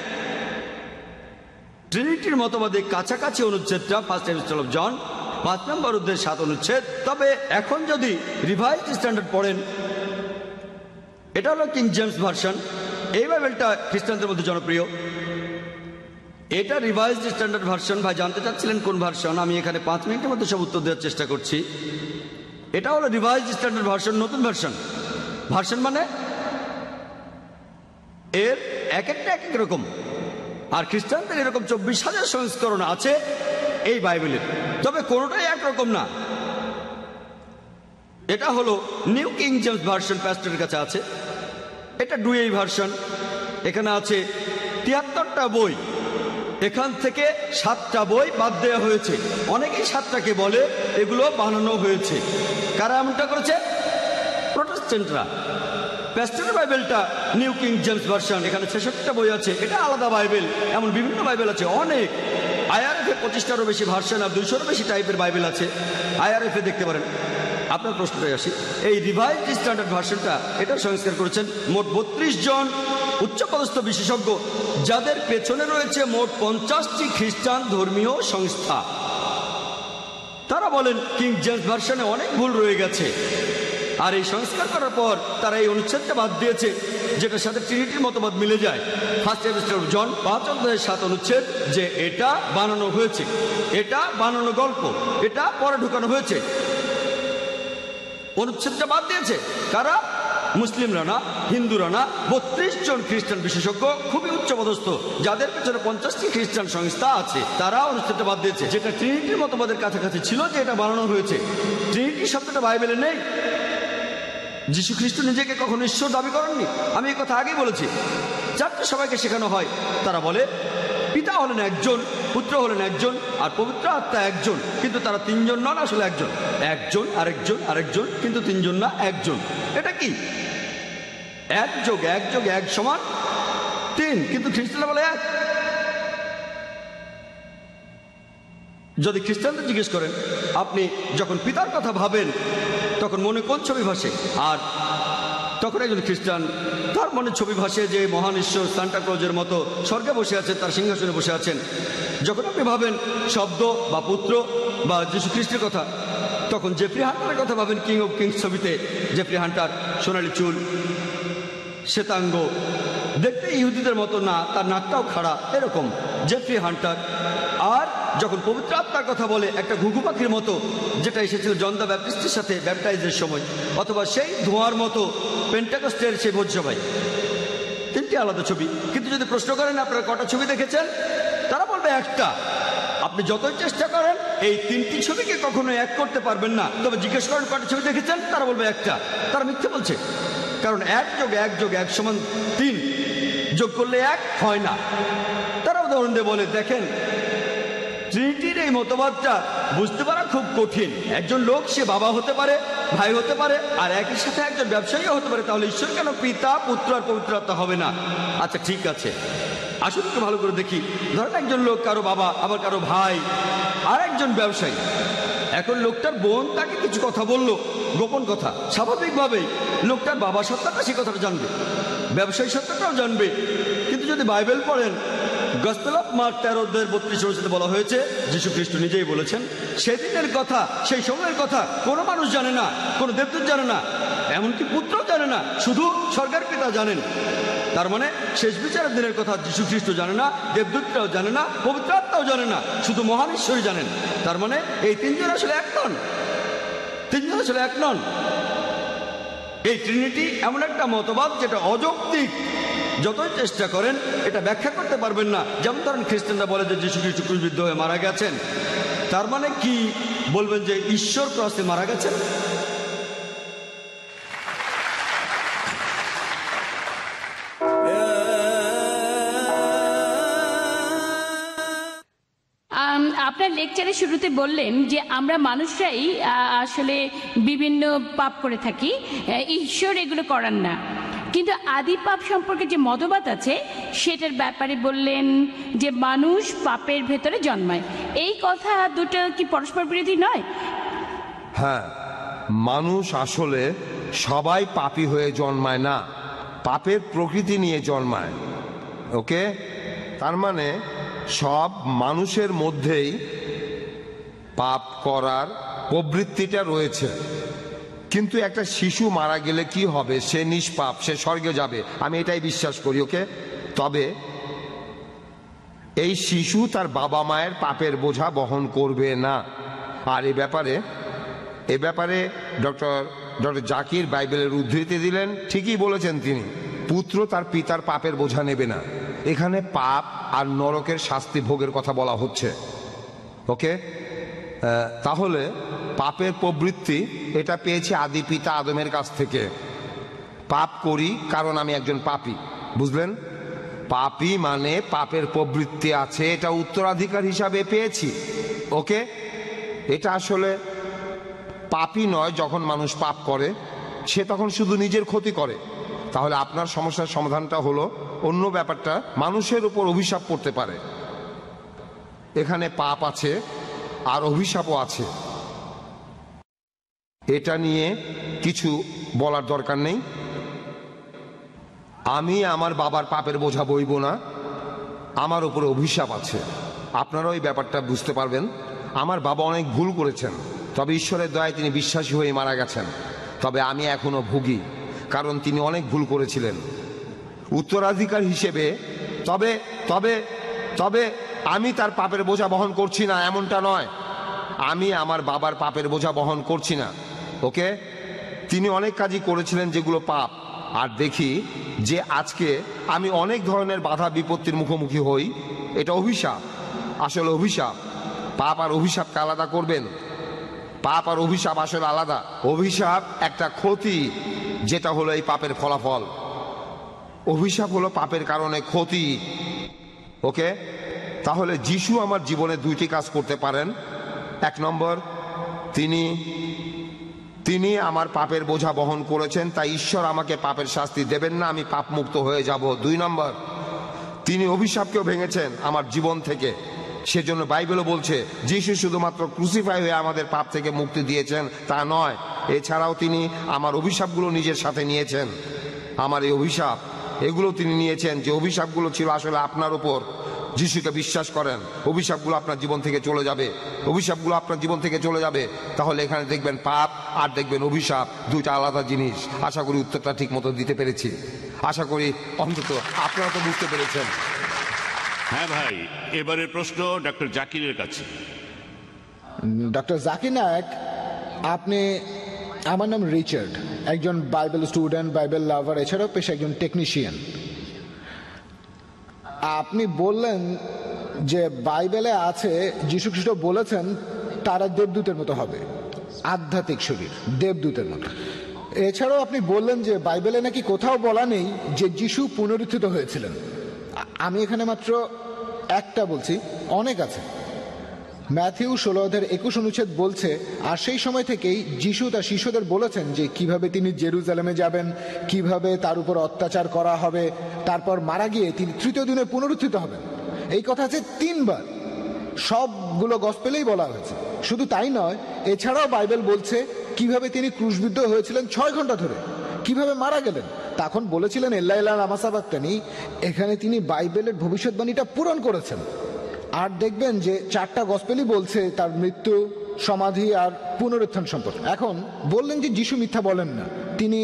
ট্রিনিটির মতবাদে কাছাকাছি অনুচ্ছেদটা ফার্স্ট এপিস্টল অফ জন 5 নম্বর অধ্যায়ের 7 অনুচ্ছেদ। তবে এখন যদি রিভাইজড স্ট্যান্ডার্ড পড়েন, এটা হলো কিং জেমস ভার্সন। এই বাইবেলটা খ্রিস্টানদের মধ্যে জনপ্রিয়। এটা রিভাইজড স্ট্যান্ডার্ড ভার্সন। ভাই জানতে চাচ্ছিলেন কোন ভার্সন, আমি এখানে 5 মিনিটের মধ্যে সব উত্তর দেওয়ার চেষ্টা করছি। এটা হলো রিভাইজড স্ট্যান্ডার্ড ভার্সন, নতুন ভার্সন। ভার্সন মানে এর এক একটা এক এক রকম। আর খ্রিস্টানদের এরকম 24,000 সংস্করণ আছে এই বাইবেলের, তবে কোনোটাই একরকম না। এটা হলো নিউ কিং জেমস ভার্সন, প্যাস্টরের কাছে আছে। এটা ডুয়েই ভার্সন, এখানে আছে 73টা বই, এখান থেকে 7টা বই বাদ দেওয়া হয়েছে। অনেকেই 7টাকে বলে এগুলো বানানো হয়েছে। কারা এমনটা করেছে? প্রটেস্ট্যান্টরা। প্যাস্টরের বাইবেলটা নিউ কিং জেমস ভার্সন, এখানে 66টা বই আছে। এটা আলাদা বাইবেল, এমন বিভিন্ন বাইবেল আছে অনেক। IRF-এ 25টারও বেশি ভার্সন আর 200-রও বেশি টাইপের বাইবেল আছে। IRF-এ দেখতে পারেন। আপনার প্রশ্নটাই আসি, এই রিভাইজড স্ট্যান্ডার্ড ভার্সনটা এটা সংস্কার করেছেন মোট 32 জন উচ্চপদস্থ বিশেষজ্ঞ, যাদের পেছনে রয়েছে মোট 50টি খ্রিস্টান ধর্মীয় সংস্থা। তারা বলেন কিং জেমস ভার্সনে অনেক ভুল রয়ে গেছে, আর এই সংস্কার করার পর তারা এই অনুচ্ছেদটা বাদ দিয়েছে, যেটার সাথে ট্রিনিটির মতবাদ মিলে যায়। ফার্স্ট এপিস্টল অফ জন 5:7 অনুচ্ছেদ, যে এটা বানানো হয়েছে, এটা বানানো গল্প, এটা পরে ঢুকানো হয়েছে। অনুচ্ছেদটা বাদ দিয়েছে কারা? মুসলিমরা না, হিন্দুরা না, 32 জন খ্রিস্টান বিশেষজ্ঞ, খুবই উচ্চপদস্থ, যাদের পেছনে 50টি খ্রিস্টান সংস্থা আছে। তারা অনুচ্ছেদটা বাদ দিয়েছে, যেটা ট্রিনিটির মতবাদের কাছাকাছি ছিল, যে এটা বানানো হয়েছে। ট্রিনিটি শব্দটা বাইবেলে নেই। যীশু খ্রিস্ট নিজেকে কখনো ঈশ্বর দাবি করেননি। আমি এই কথা আগেই বলেছি। 4টে সবাইকে শেখানো হয়, তারা বলে পিতা হলেন একজন, পুত্র হলেন একজন, আর পবিত্র আত্মা একজন, কিন্তু তারা 3 জন নন, আসলে একজন। একজন আরেকজন আরেকজন, কিন্তু 3 জন না, একজন। এটা কি? 1 যোগ 1 যোগ 1 সমান 3, কিন্তু খ্রিস্টানরা বলে 1। যদি খ্রিস্টানদের জিজ্ঞেস করেন আপনি যখন পিতার কথা ভাবেন তখন মনে কোন ছবি ভাসে, আর তখন একজন খ্রিস্টান তার মনে ছবি ভাসে যে মহান ঈশ্বর সান্টা ক্লজের মতো স্বর্গে বসে আছেন, তার সিংহাসনে বসে আছেন। যখন আপনি ভাবেন শব্দ বা পুত্র বা যীশু খ্রিস্টের কথা, তখন জেফ্রি হান্টারের কথা ভাবেন কিং অফ কিংস ছবিতে। জেফ্রি হান্টার, সোনালি চুল, শ্বেতাঙ্গ, দেখতে ইহুদিদের মতো না, তার নাকটাও খাড়া, এরকম জেফ্রি হান্টার। আর যখন পবিত্র আত্মার কথা বলে, একটা ঘুঘু পাখির মতো, যেটা এসেছিল জন দ্য ব্যাপটিস্টের সাথে ব্যাপটাইজের সময়, অথবা সেই ধোঁয়ার মতো পেন্টাকস্টের সেই ভোজসভায়। 3টি আলাদা ছবি। কিন্তু যদি প্রশ্ন করেন আপনারা কটা ছবি দেখেছেন, তারা বলবে একটা। আপনি যতই চেষ্টা করেন এই 3টি ছবিকে কখনো এক করতে পারবেন না। তবে জিজ্ঞেস করেন কটা ছবি দেখেছেন, তারা বলবে একটা। তারা মিথ্যে বলছে, কারণ 1 যোগ 1 যোগ 1 সমান 3, যোগ করলে 1 হয় না। তারা উদাহরণ দিয়ে বলে, দেখেন ট্রিনিটির এই মতবাদটা বুঝতে পারা খুব কঠিন। একজন লোক সে বাবা হতে পারে, ভাই হতে পারে, আর একই সাথে একজন ব্যবসায়ীও হতে পারে। তাহলে ঈশ্বর কেন পিতা, পুত্র আর পবিত্র আত্মা হবে না? আচ্ছা ঠিক আছে, আসুন একটু ভালো করে দেখি। ধরেন একজন লোক কারো বাবা, আবার কারো ভাই, আর একজন ব্যবসায়ী। এখন লোকটার বোন তাকে কিছু কথা বলল, গোপন কথা। স্বাভাবিকভাবেই লোকটার বাবা সত্তাটা সে কথাটা জানবে, ব্যবসায়ী সত্তাটাও জানবে। কিন্তু যদি বাইবেল পড়েন, গসপেল অফ মার্ক 13:32 বলা হয়েছে, যীশু খ্রিস্ট নিজেই বলেছেন, সেদিনের কথা, সেই সময়ের কথা কোনো মানুষ জানে না, কোনো দেবদূত জানে না, এমনকি পুত্রও জানে না, শুধু স্বর্গের পিতা জানেন। তার মানে শেষ বিচারের দিনের কথা যীশু খ্রিস্ট জানে না, দেবদূতরাও জানে না, পবিত্র আত্মাও জানে না, শুধু মহান ঈশ্বরই জানেন। তার মানে এই 3 জন আসলে এক নন, 3 জন আসলে এক নন। এই ট্রিনিটি এমন একটা মতবাদ যেটা অযৌক্তিক। যতই চেষ্টা করেন এটা ব্যাখ্যা করতে পারবেন না। যেমন ধরেন খ্রিস্টানরা বলে যে যীশু খ্রিস্ট ক্রুশবিদ্ধ হয়ে মারা গেছেন, তার মানে কি বলবেন যে ঈশ্বর ক্রসে মারা গেছেন? আপনার লেকচারের শুরুতে বললেন যে আমরা মানুষরাই আসলে বিভিন্ন পাপ করে থাকি, ঈশ্বর এগুলো করান না। কিন্তু আদি পাপ সম্পর্কে যে মতবাদ আছে সেটার ব্যাপারে বললেন যে মানুষ পাপের ভেতরে জন্মায়। এই কথা দুটো কি পরস্পর বিরোধী নয়? হ্যাঁ, মানুষ আসলে সবাই পাপী হয়ে জন্মায় না, পাপের প্রকৃতি নিয়ে জন্মায়। ওকে, তার মানে সব মানুষের মধ্যেই পাপ করার প্রবৃত্তিটা রয়েছে। কিন্তু একটা শিশু মারা গেলে কি হবে? সে নিষ্পাপ, সে স্বর্গে যাবে, আমি এটাই বিশ্বাস করি। ওকে, তবে এই শিশু তার বাবা মায়ের পাপের বোঝা বহন করবে না। আর এ ব্যাপারে ডক্টর জাকির বাইবেলের উদ্ধৃতি দিলেন, ঠিকই বলেছেন তিনি। পুত্র তার পিতার পাপের বোঝা নেবে না। এখানে পাপ আর নরকের শাস্তি ভোগের কথা বলা হচ্ছে। ওকে, তাহলে পাপের প্রবৃত্তি এটা পেয়েছি আদি পিতা আদমের কাছ থেকে। পাপ করি কারণ আমি একজন পাপী, বুঝলেন? পাপী মানে পাপের প্রবৃত্তি আছে, এটা উত্তরাধিকার হিসাবে পেয়েছি। ওকে, এটা আসলে পাপই নয়। যখন মানুষ পাপ করে সে তখন শুধু নিজের ক্ষতি করে। তাহলে আপনার সমস্যার সমাধানটা হলো অন্য ব্যাপারটা, মানুষের উপর অভিশাপ পড়তে পারে। এখানে পাপ আছে আর অভিশাপও আছে, এটা নিয়ে কিছু বলার দরকার নেই। আমি আমার বাবার পাপের বোঝা বইব না, আমার উপরে অভিশাপ আছে। আপনারাও এই ব্যাপারটা বুঝতে পারবেন। আমার বাবা অনেক ভুল করেছেন, তবে ঈশ্বরের দয়ায় তিনি বিশ্বাসী হয়ে মারা গেছেন। তবে আমি এখনো ভুগি, কারণ তিনি অনেক ভুল করেছিলেন। উত্তরাধিকার হিসেবে তবে তবে তবে আমি তার পাপের বোঝা বহন করছি না, এমনটা নয়। আমি আমার বাবার পাপের বোঝা বহন করছি না। ওকে, তিনি অনেক কাজই করেছিলেন যেগুলো পাপ। আর দেখি যে আজকে আমি অনেক ধরনের বাধা বিপত্তির মুখোমুখি হই, এটা অভিশাপ। আসলে অভিশাপ, পাপ আর অভিশাপকে আলাদা করবেন। পাপ আর অভিশাপ আসলে আলাদা। অভিশাপ একটা ক্ষতি, যেটা হলো এই পাপের ফলাফল। অভিশাপ হলো পাপের কারণে ক্ষতি। ওকে, তাহলে যিশু আমার জীবনে দুইটি কাজ করতে পারেন। এক নম্বর, তিনি আমার পাপের বোঝা বহন করেছেন, তাই ঈশ্বর আমাকে পাপের শাস্তি দেবেন না, আমি পাপ মুক্ত হয়ে যাব। দুই নম্বর, তিনি অভিশাপকেও ভেঙেছেন আমার জীবন থেকে। সেজন্য বাইবেলও বলছে যিশু শুধুমাত্র ক্রুসিফাই হয়ে আমাদের পাপ থেকে মুক্তি দিয়েছেন তা নয়, এছাড়াও তিনি আমার অভিশাপগুলো নিজের সাথে নিয়েছেন। আমার এই অভিশাপ, এগুলো তিনি নিয়েছেন, যে অভিশাপগুলো ছিল আসলে আপনার উপর। যিশুকে বিশ্বাস করেন, অভিশাপগুলো আপনার জীবন থেকে চলে যাবে। অভিশাপগুলো আপনার জীবন থেকে চলে যাবে। তাহলে এখানে দেখবেন পাপ আর দেখবেন অভিশাপ, দুইটা আলাদা জিনিস। আশা করি উত্তরটা ঠিক মতো দিতে পেরেছি। আশা করি অন্তত আপনারা তো বুঝতে পেরেছেন। হ্যাঁ ভাই, এবারের প্রশ্ন ডক্টর জাকিরের কাছে। ডক্টর জাকির নায়েক, আমার নাম রিচার্ড, একজন বাইবেল স্টুডেন্ট, বাইবেল লাভার, এছাড়াও পেশা একজন টেকনিশিয়ান। আপনি বললেন যে বাইবেলে আছে যীশু খ্রিস্ট বলেছেন তারা দেবদূতের মতো হবে, আধ্যাত্মিক শরীর দেবদূতের মতো। এছাড়াও আপনি বললেন যে বাইবেলে নাকি কোথাও বলা নেই যে যীশু পুনরুত্থিত হয়েছিলেন। আমি এখানে মাত্র একটা বলছি, অনেক আছে। ম্যাথিউ 16:21 অনুচ্ছেদ বলছে, আর সেই সময় থেকেই যিশু তার শিষ্যদের বলেছেন যে কিভাবে তিনি জেরুজালেমে যাবেন, কিভাবে তার উপর অত্যাচার করা হবে, তারপর মারা গিয়ে তিনি তৃতীয় দিনে পুনরুত্থিত হবেন। এই কথা আছে 3 বার, সবগুলো গসপেলেই বলা হয়েছে। শুধু তাই নয়, এছাড়াও বাইবেল বলছে কিভাবে তিনি ক্রুশবিদ্ধ হয়েছিলেন 6 ঘন্টা ধরে, কিভাবে মারা গেলেন। তখন বলেছিলেন এল্লা এল্লা নামাসাবাক্তানি। এখানে তিনি বাইবেলের ভবিষ্যৎবাণীটা পূরণ করেছেন। আর দেখবেন যে 4টা গসপেলই বলছে তার মৃত্যু, সমাধি আর পুনরুত্থান সম্পর্কে। এখন বললেন যে যিশু মিথ্যা বলেন না, তিনি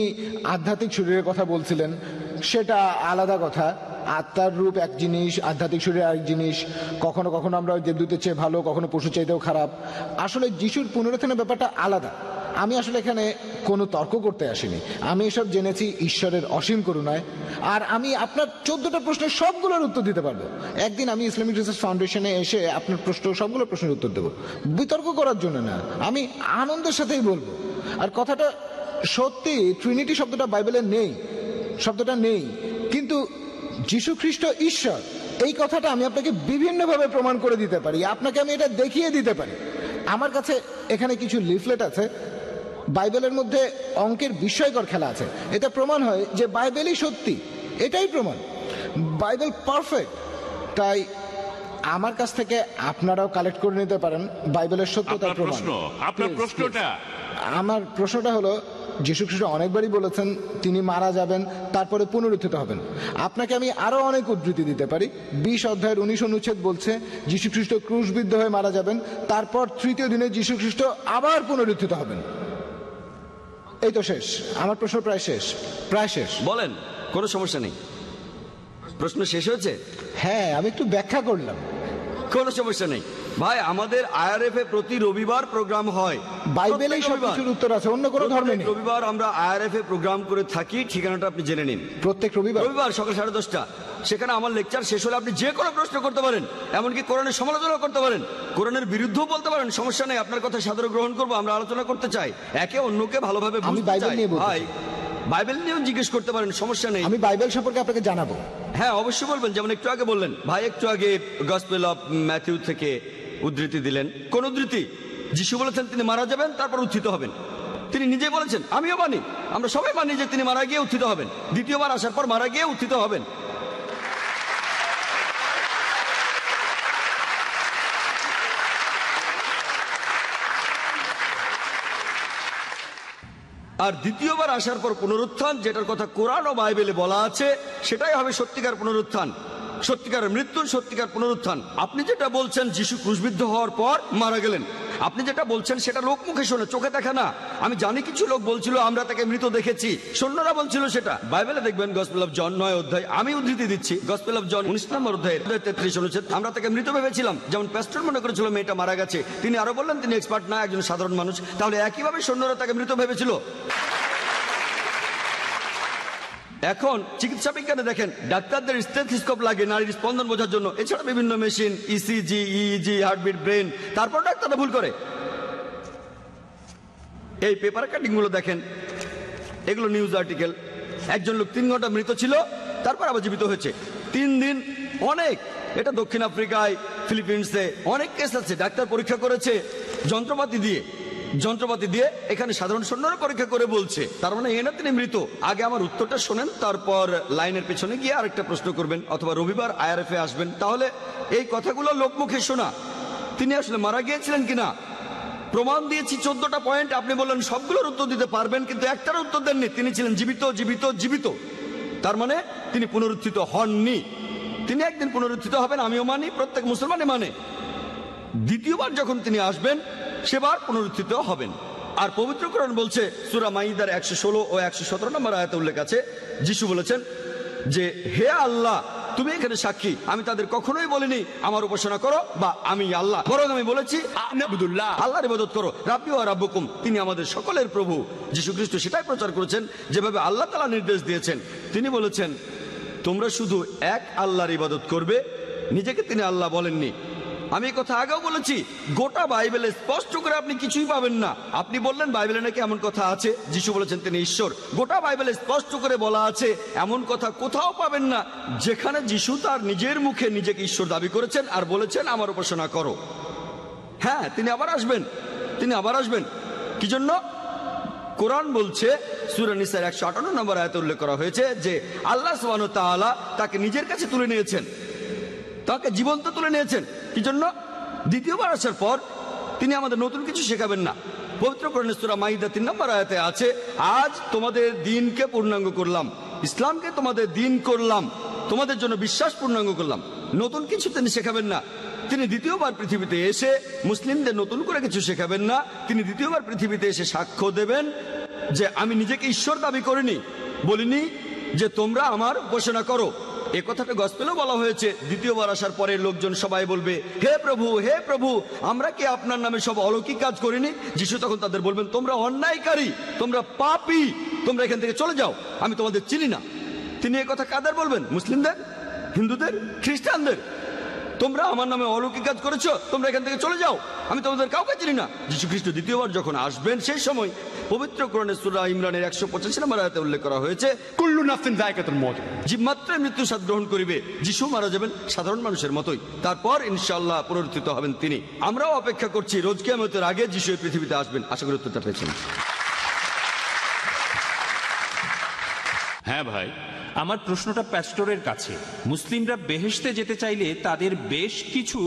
আধ্যাত্মিক শরীরের কথা বলছিলেন, সেটা আলাদা কথা। আত্মার রূপ এক জিনিস, আধ্যাত্মিক শরীর আরেক জিনিস। কখনো কখনো আমরা দেবদূতের চেয়ে ভালো, কখনো পশু চাইতেও খারাপ। আসলে যিশুর পুনরুত্থানের ব্যাপারটা আলাদা। আমি আসলে এখানে কোনো তর্ক করতে আসিনি, আমি এসব জেনেছি ঈশ্বরের অসীম করুণায়। আর আমি আপনার 14টা প্রশ্নের সবগুলোর উত্তর দিতে পারবো। একদিন আমি ইসলামিক রিসার্চ ফাউন্ডেশনে এসে আপনার সবগুলো প্রশ্নের উত্তর দেবো, বিতর্ক করার জন্য না, আমি আনন্দের সাথেই বলবো। আর কথাটা সত্যি, ট্রিনিটি শব্দটা বাইবেলে নেই, শব্দটা নেই, কিন্তু যীশু খ্রিস্ট ঈশ্বর, এই কথাটা আমি আপনাকে বিভিন্নভাবে প্রমাণ করে দিতে পারি। আপনাকে আমি এটা দেখিয়ে দিতে পারি। আমার কাছে এখানে কিছু লিফলেট আছে, বাইবেলের মধ্যে অঙ্কের বিস্ময়কর খেলা আছে। এটা প্রমাণ হয় যে বাইবেলই সত্যি, এটাই প্রমাণ, বাইবেল পারফেক্ট। তাই আমার কাছ থেকে আপনারাও কালেক্ট করে নিতে পারেন বাইবেলের সত্যতার প্রমাণ। আপনার প্রশ্নটা, আমার প্রশ্নটা হলো, যীশু খ্রিস্ট অনেকবারই বলেছেন তিনি মারা যাবেন, তারপরে পুনরুত্থিত হবেন। আপনাকে আমি আরো অনেক উদ্ধৃতি দিতে পারি। 20:19 অনুচ্ছেদ বলছে যীশু খ্রিস্ট ক্রুশবিদ্ধ হয়ে মারা যাবেন, তারপর তৃতীয় দিনে যীশু খ্রিস্ট আবার পুনরুত্থিত হবেন। এই তো শেষ, আমার প্রশ্ন প্রায় শেষ। বলেন, কোনো সমস্যা নেই। প্রশ্ন শেষ হয়েছে? হ্যাঁ, আমি একটু ব্যাখ্যা করলাম। কোনো সমস্যা নেই ভাই, আমাদের IRF এ প্রতি রবিবার প্রোগ্রাম হয়। বাইবেলেই প্রত্যেক রবিবার। সবকিছুর উত্তর আছে, অন্য কোনো ধর্মে প্রত্যেক নেই। রবিবার আমরা IRF এ প্রোগ্রাম করে থাকি, ঠিকানাটা আপনি জেনে নিন। প্রত্যেক রবিবার রবিবার সকাল 10:30। সেখানে আমার লেকচার শেষ হলে আপনি যে কোনো প্রশ্ন করতে পারেন, এমনকি কোরআনের সমালোচনা করতে পারেন, কোরআনের বিরুদ্ধেও বলতে পারেন, সমস্যা নেই। আপনার কথা সাদরে গ্রহণ করবো, আমরা আলোচনা করতে চাই, একে অন্যকে ভালোভাবে আমি বুঝতে বাইবেল চাই। নিয়ে বলতে ভাই, বাইবেল নিয়েও জিজ্ঞেস করতে পারেন, সমস্যা নেই। আমি বাইবেল সম্পর্কে আপনাকে জানাবো। হ্যাঁ, অবশ্যই বলবেন। যেমন একটু আগে বললেন ভাই, একটু আগে গসপেল অফ ম্যাথিউ থেকে উদ্ধৃতি দিলেন। কোন উদ্ধৃতি? যিশু বলেছেন তিনি মারা যাবেন, তারপর উত্থিত হবেন। তিনি নিজেই বলেছেন, আমিও মানি, আমরা সবাই মানি যে তিনি মারা গিয়ে উত্থিত হবেন, দ্বিতীয়বার আসার পর মারা গিয়ে উত্থিত হবেন। আর দ্বিতীয়বার আসার পর পুনরুত্থান, যেটার কথা কোরআন ও বাইবেলে বলা আছে, সেটাই হবে সত্যিকার পুনরুত্থান, সত্যিকার মৃত্যু, সত্যিকার পুনরুত্থান। আপনি যেটা বলছেন যিশু ক্রুশবিদ্ধ হওয়ার পর মারা গেলেন, আপনি যেটা বলছেন সেটা লোক মুখে শোনে, চোখে দেখা না। আমি জানি কিছু লোক বলছিল আমরা তাকে মৃত দেখেছি, সৈন্যরা বলছিল সেটা। বাইবেলে দেখবেন গসপেল অফ জন 9 অধ্যায়, আমি উদ্ধৃতি দিচ্ছি, গসপেল অফ জন 19 নম্বর অধ্যায় 33 অনুচ্ছেদ, আমরা তাকে মৃত ভেবেছিলাম। যেমন প্যাস্টর মনে করেছিল মেয়েটা মারা গেছে, তিনি আরো বললেন তিনি এক্সপার্ট না, একজন সাধারণ মানুষ। তাহলে একইভাবে সৈন্যরা তাকে মৃত ভেবেছিল। এখন চিকিৎসা বিজ্ঞানে দেখেন, ডাক্তারদের স্টেথোস্কোপ লাগে নারীর স্পন্দন বোঝার জন্য, এছাড়া বিভিন্ন machine, ECG, EEG, heartbeat, brain, তারপর ডাক্তাররা ভুল করে। এই পেপার কাটিং গুলো দেখেন, এগুলো নিউজ আর্টিকেল। একজন লোক 3 ঘন্টা মৃত ছিল, তারপর আবার জীবিত হয়েছে 3 দিন। অনেক, এটা দক্ষিণ আফ্রিকায়, ফিলিপিন্সে অনেক কেস আছে। ডাক্তার পরীক্ষা করেছে যন্ত্রপাতি দিয়ে, এখানে সাধারণ সৈন্যরা পরীক্ষা করে বলছে, তার মানে এ না তিনি মৃত। আগে আমার উত্তরটা শোনেন, তারপর লাইনের পেছনে গিয়ে আরেকটা প্রশ্ন করবেন, অথবা রবিবার IRF এ আসবেন। তাহলে এই কথাগুলো লোকমুখে শোনা, তিনি আসলে মারা গিয়েছিলেন কিনা প্রমাণ দিয়েছি। 14টা পয়েন্ট, আপনি বললেন সবগুলোর উত্তর দিতে পারবেন, কিন্তু একটার উত্তর দেননি। তিনি ছিলেন জীবিত, জীবিত, জীবিত। তার মানে তিনি পুনরুত্থিত হননি। তিনি একদিন পুনরুত্থিত হবেন, আমিও মানি, প্রত্যেক মুসলমানই মানে। দ্বিতীয়বার যখন তিনি আসবেন, সেবার পুনরুত্থিত হবেন। আর পবিত্র কোরআন বলছে, সূরা মাইদার 116 ও 117 নম্বর আয়াতে উল্লেখ আছে, যিশু বলেছেন যে হে আল্লাহ, তুমি এখানে সাক্ষী, আমি তাদের কখনোই বলিনি আমার উপাসনা করো বা আমি আল্লাহ, বরং আমি বলেছি আল্লাহর ইবাদত করো, রাব্বি ওয়া রাব্বুকুম, তিনি আমাদের সকলের প্রভু। যিশু খ্রিস্ট সেটাই প্রচার করেছেন যেভাবে আল্লাহ তাআলা নির্দেশ দিয়েছেন। তিনি বলেছেন তোমরা শুধু এক আল্লাহর ইবাদত করবে, নিজেকে তিনি আল্লাহ বলেননি। আমি এই কথা আগেও বলেছি, গোটা বাইবেলে স্পষ্ট করে আপনি কিছুই পাবেন না। আপনি বললেন বাইবেলে নাকি এমন কথা আছে যিশু বলেছেন তিনি ঈশ্বর, গোটা বাইবেলে স্পষ্ট করে বলা আছে এমন কথা কোথাও পাবেন না যেখানে যিশু তার নিজের মুখে নিজেকে ঈশ্বর দাবি করেছেন আর বলেছেন আমার উপাসনা করো। হ্যাঁ, তিনি আবার আসবেন। কি জন্য? কোরআন বলছে, সূরা নিসার 158 নম্বর আয়াতে উল্লেখ করা হয়েছে যে আল্লাহ সুবহানাহু ওয়া তাআলা তাকে নিজের কাছে তুলে নিয়েছেন, তাকে জীবন্ত তুলে নিয়েছেন। কি জন্য? দ্বিতীয়বার আসার পর তিনি আমাদের নতুন কিছু শেখাবেন না। পবিত্র কোরআনের সূরা মাইদা 3 নম্বর আয়াতে আছে, আজ তোমাদের দিনকে পূর্ণাঙ্গ করলাম, ইসলামকে তোমাদের দিন করলাম, তোমাদের জন্য বিশ্বাস পূর্ণাঙ্গ করলাম। নতুন কিছু তিনি শেখাবেন না। তিনি দ্বিতীয়বার পৃথিবীতে এসে মুসলিমদের নতুন করে কিছু শেখাবেন না। তিনি দ্বিতীয়বার পৃথিবীতে এসে সাক্ষ্য দেবেন যে আমি নিজেকে ঈশ্বর দাবি করিনি, বলিনি যে তোমরা আমার উপাসনা করো। এ কথাটা গসপেলেও বলা হয়েছে। দ্বিতীয়বার আসার পরে লোকজন সবাই বলবে, হে প্রভু, হে প্রভু, আমরা কি আপনার নামে সব অলৌকিক কাজ করিনি? যিশু তখন তাদের বলবেন, তোমরা অন্যায়কারী, তোমরা পাপী, তোমরা এখান থেকে চলে যাও, আমি তোমাদের চিনি না। তিনি এ কথা কাদের বলবেন? মুসলিমদের, হিন্দুদের, খ্রিস্টানদের। তোমরা আমার নামে অলৌকিক কাজ করেছো, তোমরা এখান থেকে চলে যাও, আমি তোমাদের কাউকে চিনি না। যিশু খ্রিস্ট দ্বিতীয়বার যখন আসবেন, সেই সময় পবিত্র কোরআনের সূরা ইমরানের 185 নম্বর আয়াতে উল্লেখ করা হয়েছে, কুল্লু নাফসিন যায়কাতুল মউত, জীবমাত্রায় মৃত্যু স্বাদ গ্রহণ করিবে। যিশু মারা যাবেন সাধারণ মানুষের মতোই, তারপর ইনশাআল্লাহ পুনরুত্থিত হবেন তিনি। আমরাও অপেক্ষা করছি রোজ কিয়ামতের আগে যিশু এই পৃথিবীতে আসবেন। আশা করি উত্তরটা পেয়েছেন। হ্যাঁ ভাই, আমার প্রশ্নটা প্যাস্টরের কাছে। মুসলিমরা বেহেশতে যেতে চাইলে তাদের বেশ কিছু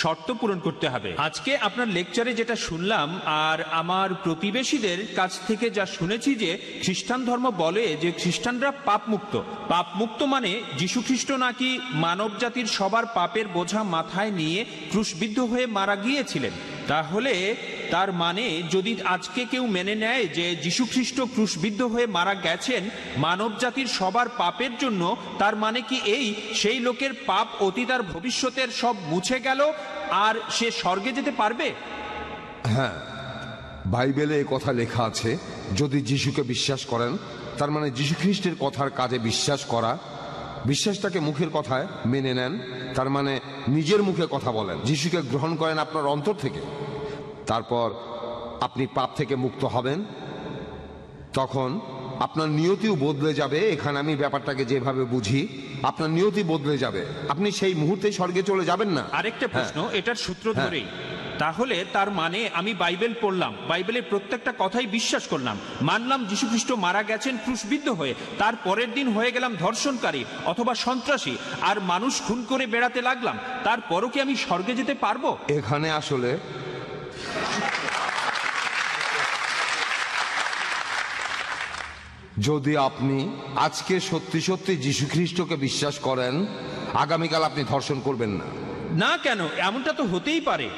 শর্ত পূরণ করতে হবে। আজকে আপনার লেকচারে যেটা শুনলাম আর আমার প্রতিবেশীদের কাছ থেকে যা শুনেছি যে খ্রিস্টান ধর্ম বলে যে খ্রিস্টানরা পাপমুক্ত। পাপমুক্ত মানে যীশুখ্রিস্ট নাকি মানব জাতির সবার পাপের বোঝা মাথায় নিয়ে ক্রুশবিদ্ধ হয়ে মারা গিয়েছিলেন, তাহলে তার মানে যদি আজকে কেউ মেনে নেয় যে যীশুখ্রিস্ট ক্রুশবিদ্ধ হয়ে মারা গেছেন মানব জাতির সবার পাপের জন্য, তার মানে কি এই সেই লোকের পাপ অতীত আর ভবিষ্যতের সব মুছে গেল আর সে স্বর্গে যেতে পারবে? হ্যাঁ, বাইবেলে এই কথা লেখা আছে, যদি যিশুকে বিশ্বাস করেন, তার মানে যীশু খ্রিস্টের কথার কাজে বিশ্বাস করা, বিশ্বাসটাকে মুখের কথায় মেনে নেন, তার মানে নিজের মুখে কথা বলেন, যিশুকে গ্রহণ করেন আপনার অন্তর থেকে, তারপর আপনি পাপ থেকে মুক্ত হবেন, তখন আপনার নিয়তিও বদলে যাবে। এখানে আমি ব্যাপারটাকে যেভাবে বুঝি, আপনার নিয়তি বদলে যাবে, আপনি সেই মুহূর্তে স্বর্গে চলে যাবেন না। আরেকটা প্রশ্ন, এটার সূত্র ধরেই, তাহলে তার মানে আমি বাইবেল পড়লাম, বাইবেলের প্রত্যেকটা কথাই বিশ্বাস করলাম, মানলাম যীশুখ্রিস্ট মারা গেছেন ক্রুশবিদ্ধ হয়ে, তার পরের দিন হয়ে গেলাম ধর্ষণকারী অথবা সন্ত্রাসী আর মানুষ খুন করে বেড়াতে লাগলাম, তারপরও কি আমি স্বর্গে যেতে পারবো? এখানে আসলে যদি আপনি আজকে সত্যি সত্যি যীশু খ্রিস্টকে বিশ্বাস করেন, আগামীকাল আপনি ধর্ষণ করবেন না। না কেন? এমনটা তো হতেই পারে।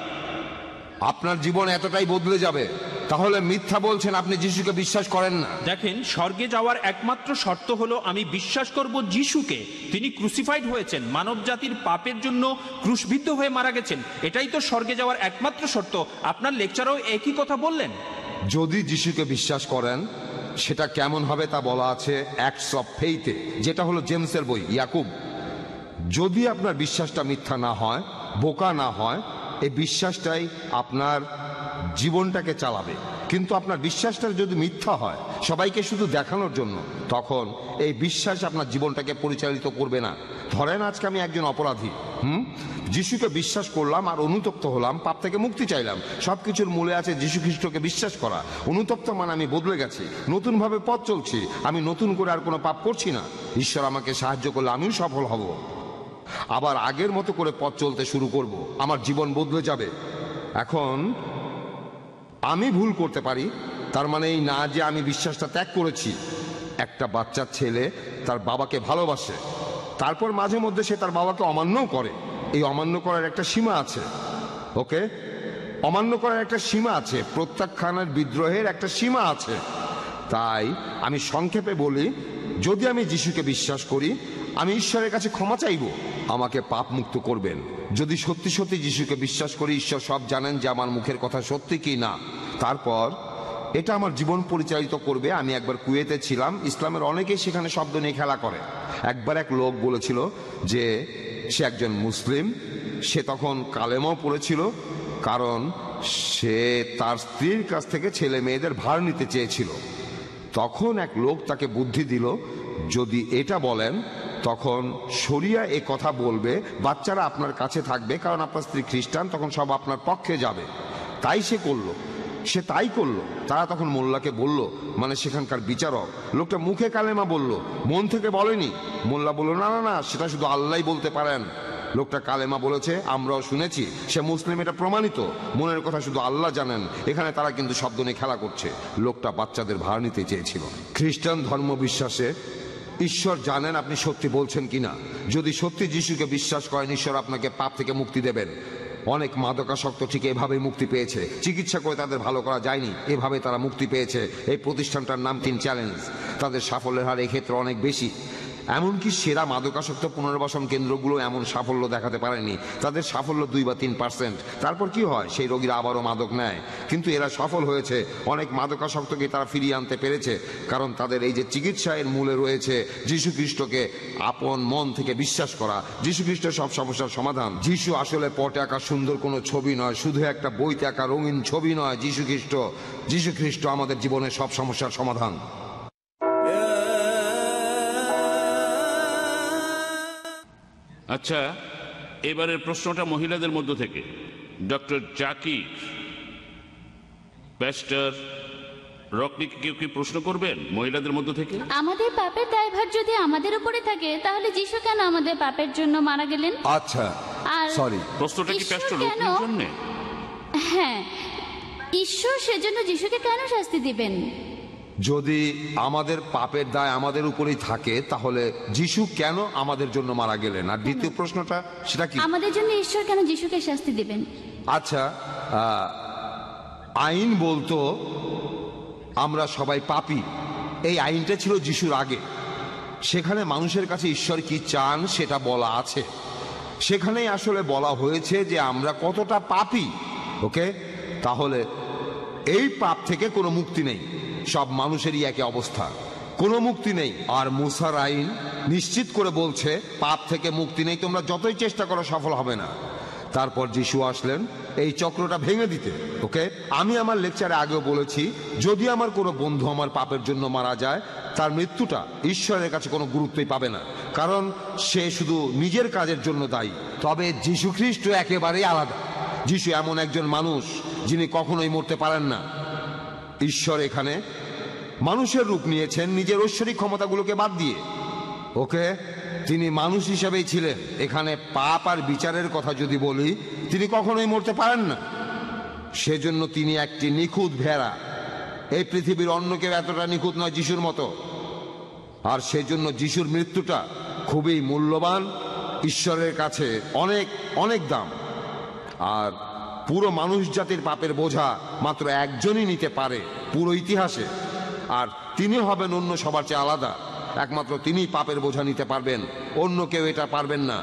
আপনার জীবন এতটাই বদলে যাবে। তাহলে মিথ্যা বলছেন, আপনি যিশুকে বিশ্বাস করেন না। দেখেন, স্বর্গে যাওয়ার একমাত্র শর্ত হলো আমি বিশ্বাস করব যিশুকে, তিনি ক্রুসিফাইড হয়েছেন, মানব জাতির পাপের জন্য ক্রুশবিদ্ধ হয়ে মারা গেছেন, এটাই তো স্বর্গে যাওয়ার একমাত্র শর্ত। আপনার লেকচারেও একই কথা বললেন। যদি যিশুকে বিশ্বাস করেন, সেটা কেমন হবে তা বলা আছে অ্যাক্টস অফ ফেইথে, যেটা হলো জেমসের বই, ইয়াকুব। যদি আপনার বিশ্বাসটা মিথ্যা না হয়, বোকা না হয়, এই বিশ্বাসটাই আপনার জীবনটাকে চালাবে। কিন্তু আপনার বিশ্বাসটা যদি মিথ্যা হয়, সবাইকে শুধু দেখানোর জন্য, তখন এই বিশ্বাস আপনার জীবনটাকে পরিচালিত করবে না। ধরেন আজকে আমি একজন অপরাধী, যিশুকে বিশ্বাস করলাম আর অনুতপ্ত হলাম, পাপ থেকে মুক্তি চাইলাম। সবকিছুর মূলে আছে যিশু খ্রিস্টকে বিশ্বাস করা। অনুতপ্ত মানে আমি বদলে গেছি, নতুনভাবে পথ চলছি, আমি নতুন করে আর কোনো পাপ করছি না। ঈশ্বর আমাকে সাহায্য করলে আমিও সফল হব, আবার আগের মতো করে পথ চলতে শুরু করব, আমার জীবন বদলে যাবে। এখন আমি ভুল করতে পারি, তার মানে এই না যে আমি বিশ্বাসটা ত্যাগ করেছি। একটা বাচ্চা ছেলে তার বাবাকে ভালোবাসে, তারপর মাঝে মধ্যে সে তার বাবাকে অমান্যও করে। এই অমান্য করার একটা সীমা আছে, ওকে? অমান্য করার একটা সীমা আছে, প্রত্যাখ্যানের বিদ্রোহের একটা সীমা আছে। তাই আমি সংক্ষেপে বলি, যদি আমি যিশুকে বিশ্বাস করি, আমি ঈশ্বরের কাছে ক্ষমা চাইব, আমাকে পাপ মুক্ত করবেন। যদি সত্যি সত্যি যিশুকে বিশ্বাস করি, ঈশ্বর সব জানেন যে আমার মুখের কথা সত্যি কি না, তারপর এটা আমার জীবন পরিচালিত করবে। আমি একবার কুয়েতে ছিলাম, ইসলামের অনেকেই সেখানে শব্দ নিয়ে খেলা করে। একবার এক লোক বলেছিল যে সে একজন মুসলিম, সে তখন কালেমাও পড়েছিল, কারণ সে তার স্ত্রীর কাছ থেকে ছেলে মেয়েদের ভার নিতে চেয়েছিল। তখন এক লোক তাকে বুদ্ধি দিল, যদি এটা বলেন, তখন শরিয়া এ কথা বলবে, বাচ্চারা আপনার কাছে থাকবে, কারণ আপনার স্ত্রী খ্রিস্টান, তখন সব আপনার পক্ষে যাবে। তাই সে করলো, সে তাই করলো। তারা তখন মোল্লাকে বলল, মানে সেখানকার বিচারক, লোকটা মুখে কালেমা বলল, মন থেকে বলেনি। মোল্লা বলল, না না না, সেটা শুধু আল্লাহই বলতে পারেন। লোকটা কালেমা বলেছে, আমরাও শুনেছি, সে মুসলিম, এটা প্রমাণিত, মনের কথা শুধু আল্লাহ জানেন। এখানে তারা কিন্তু শব্দ নিয়ে খেলা করছে। লোকটা বাচ্চাদের ভার নিতে চেয়েছিল। খ্রিস্টান ধর্ম বিশ্বাসে ঈশ্বর জানেন আপনি সত্যি বলছেন কিনা। যদি সত্যি যিশুকে বিশ্বাস করেন, ঈশ্বর আপনাকে পাপ থেকে মুক্তি দেবেন। অনেক মাদকাসক্ত ঠিক এভাবেই মুক্তি পেয়েছে, চিকিৎসা করে তাদের ভালো করা যায়নি, এভাবে তারা মুক্তি পেয়েছে। এই প্রতিষ্ঠানটার নাম টিন চ্যালেঞ্জ। তাদের সাফল্যের হার এক্ষেত্রে অনেক বেশি। এমনকি সেরা মাদকাসক্ত পুনর্বাসন কেন্দ্রগুলো এমন সাফল্য দেখাতে পারেনি, তাদের সাফল্য 2 বা 3%। তারপর কি হয়, সেই রোগীরা আবারও মাদক নেয়। কিন্তু এরা সফল হয়েছে, অনেক মাদকাসক্তকে তারা ফিরিয়ে আনতে পেরেছে, কারণ তাদের এই যে চিকিৎসা, এর মূলে রয়েছে যিশু খ্রিস্টকে আপন মন থেকে বিশ্বাস করা। যিশু খ্রিস্ট সব সমস্যার সমাধান। যিশু আসলে পটে আঁকা সুন্দর কোনো ছবি নয়, শুধু একটা বইতে আঁকা রঙিন ছবি নয়। যিশু খ্রিস্ট আমাদের জীবনের সব সমস্যার সমাধান। আচ্ছা, এবারের প্রশ্নটা মহিলাদের মধ্য থেকে। ডক্টর জাকির, প্যাস্টর রকনিকে কেউ কি প্রশ্ন করবেন মহিলাদের মধ্য থেকে? আমাদের পাপের দায়ভার যদি আমাদের উপরে থাকে, তাহলে যিশু কেন আমাদের পাপের জন্য মারা গেলেন? আচ্ছা, আর সরি, প্রশ্নটা কি ঈশ্বর প্যাস্টর কেন? রকনির জন্য? হ্যাঁ, ঈশ্বর সেজন্য যিশুকে কেন শাস্তি দিবেন? যদি আমাদের পাপের দায় আমাদের উপরেই থাকে, তাহলে যিশু কেন আমাদের জন্য মারা গেলেন? আর দ্বিতীয় প্রশ্নটা সেটা কি? আমাদের জন্য ঈশ্বর কেন যিশুকে শাস্তি দিবেন? আচ্ছা, আইন বলতো আমরা সবাই পাপী। এই আইনটা ছিল যিশুর আগে। সেখানে মানুষের কাছে ঈশ্বর কি চান সেটা বলা আছে। সেখানেই আসলে বলা হয়েছে যে আমরা কতটা পাপী। ওকে, তাহলে এই পাপ থেকে কোনো মুক্তি নেই, সব মানুষেরই একই অবস্থা, কোনো মুক্তি নেই। আর মুসার আইন নিশ্চিত করে বলছে পাপ থেকে মুক্তি নেই, তোমরা যতই চেষ্টা করো সফল হবে না। তারপর যিশু আসলেন এই চক্রটা ভেঙে দিতে। ওকে, আমি আমার লেকচারে আগেও বলেছি, যদি আমার কোনো বন্ধু আমার পাপের জন্য মারা যায়, তার মৃত্যুটা ঈশ্বরের কাছে কোনো গুরুত্বই পাবে না, কারণ সে শুধু নিজের কাজের জন্য দায়ী। তবে যীশু খ্রিস্ট একেবারেই আলাদা। যিশু এমন একজন মানুষ যিনি কখনোই মরতে পারেন না। ঈশ্বর এখানে মানুষের রূপ নিয়েছেন নিজের ঐশ্বরিক ক্ষমতাগুলোকে বাদ দিয়ে। ওকে, তিনি মানুষ হিসেবেই ছিলেন। এখানে পাপ আর বিচারের কথা যদি বলি, তিনি কখনোই মরতে পারেন না। সেজন্য তিনি একটি নিখুঁত ভেড়া। এই পৃথিবীর অন্য কেউ এতটা নিখুঁত নয় যিশুর মতো। আর সেজন্য যিশুর মৃত্যুটা খুবই মূল্যবান, ঈশ্বরের কাছে অনেক অনেক দাম। আর পুরো মানুষ জাতির পাপের বোঝা মাত্র একজনই নিতে পারে পুরো ইতিহাসে, আর তিনি হবেন অন্য সবার চেয়ে আলাদা। একমাত্র তিনি পাপের বোঝা নিতে পারবেন, অন্য কেউ এটা পারবেন না।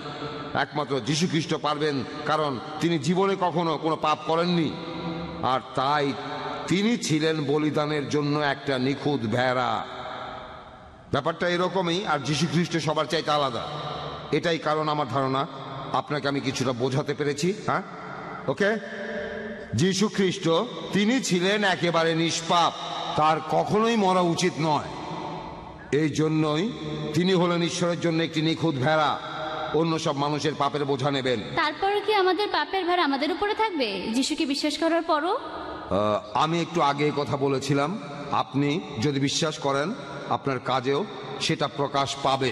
একমাত্র যীশু খ্রিস্ট পারবেন, কারণ তিনি জীবনে কখনো কোনো পাপ করেননি। আর তাই তিনি ছিলেন বলিদানের জন্য একটা নিখুঁত ভেড়া। ব্যাপারটা এরকমই। আর যীশু খ্রিস্ট সবার চাইতে আলাদা। এটাই কারণ আমার ধারণা আপনাকে আমি কিছুটা বোঝাতে পেরেছি। হ্যাঁ, ওকে। যীশু খ্রিস্ট তিনি ছিলেন একেবারে নিষ্পাপ, তার কখনোই মরা উচিত নয়। এই জন্যই তিনি হলেন ঈশ্বরের জন্য একটি নিখুঁত ভেড়া, অন্য সব মানুষের পাপের বোঝা নেবেন। তারপরে কি আমাদের পাপের ভার আমাদের উপরে থাকবে যিশুকে বিশ্বাস করার পরও? আমি একটু আগে কথা বলেছিলাম, আপনি যদি বিশ্বাস করেন আপনার কাজেও সেটা প্রকাশ পাবে।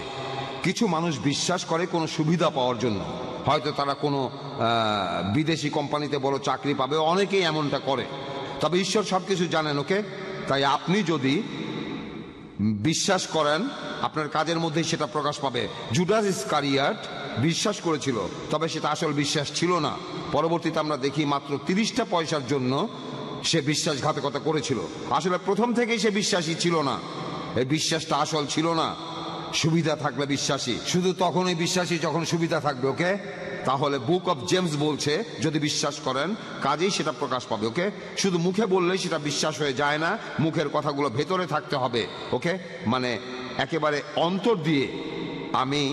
কিছু মানুষ বিশ্বাস করে কোনো সুবিধা পাওয়ার জন্য, হয়তো তারা কোনো বিদেশি কোম্পানিতে বড় চাকরি পাবে, অনেকেই এমনটা করে। তবে ঈশ্বর সব কিছু জানেন। ওকে, তাই আপনি যদি বিশ্বাস করেন আপনার কাজের মধ্যেই সেটা প্রকাশ পাবে। জুডাস ইসকারিয়াত বিশ্বাস করেছিল, তবে সেটা আসল বিশ্বাস ছিল না। পরবর্তীতে আমরা দেখি মাত্র 30টা পয়সার জন্য সে বিশ্বাসঘাতকতা করেছিল। আসলে প্রথম থেকেই সে বিশ্বাসী ছিল না। এই বিশ্বাসটা আসল ছিল না। সুবিধা থাকলে বিশ্বাসী, শুধু তখনই বিশ্বাসী যখন সুবিধা থাকবে। ওকে, তাহলে বুক অফ জেমস বলছে যদি বিশ্বাস করেন কাজেই সেটা প্রকাশ পাবে। ওকে, শুধু মুখে বললেই সেটা বিশ্বাস হয়ে যায় না, মুখের কথাগুলো ভেতরে থাকতে হবে। ওকে, মানে একেবারে অন্তর দিয়ে আমি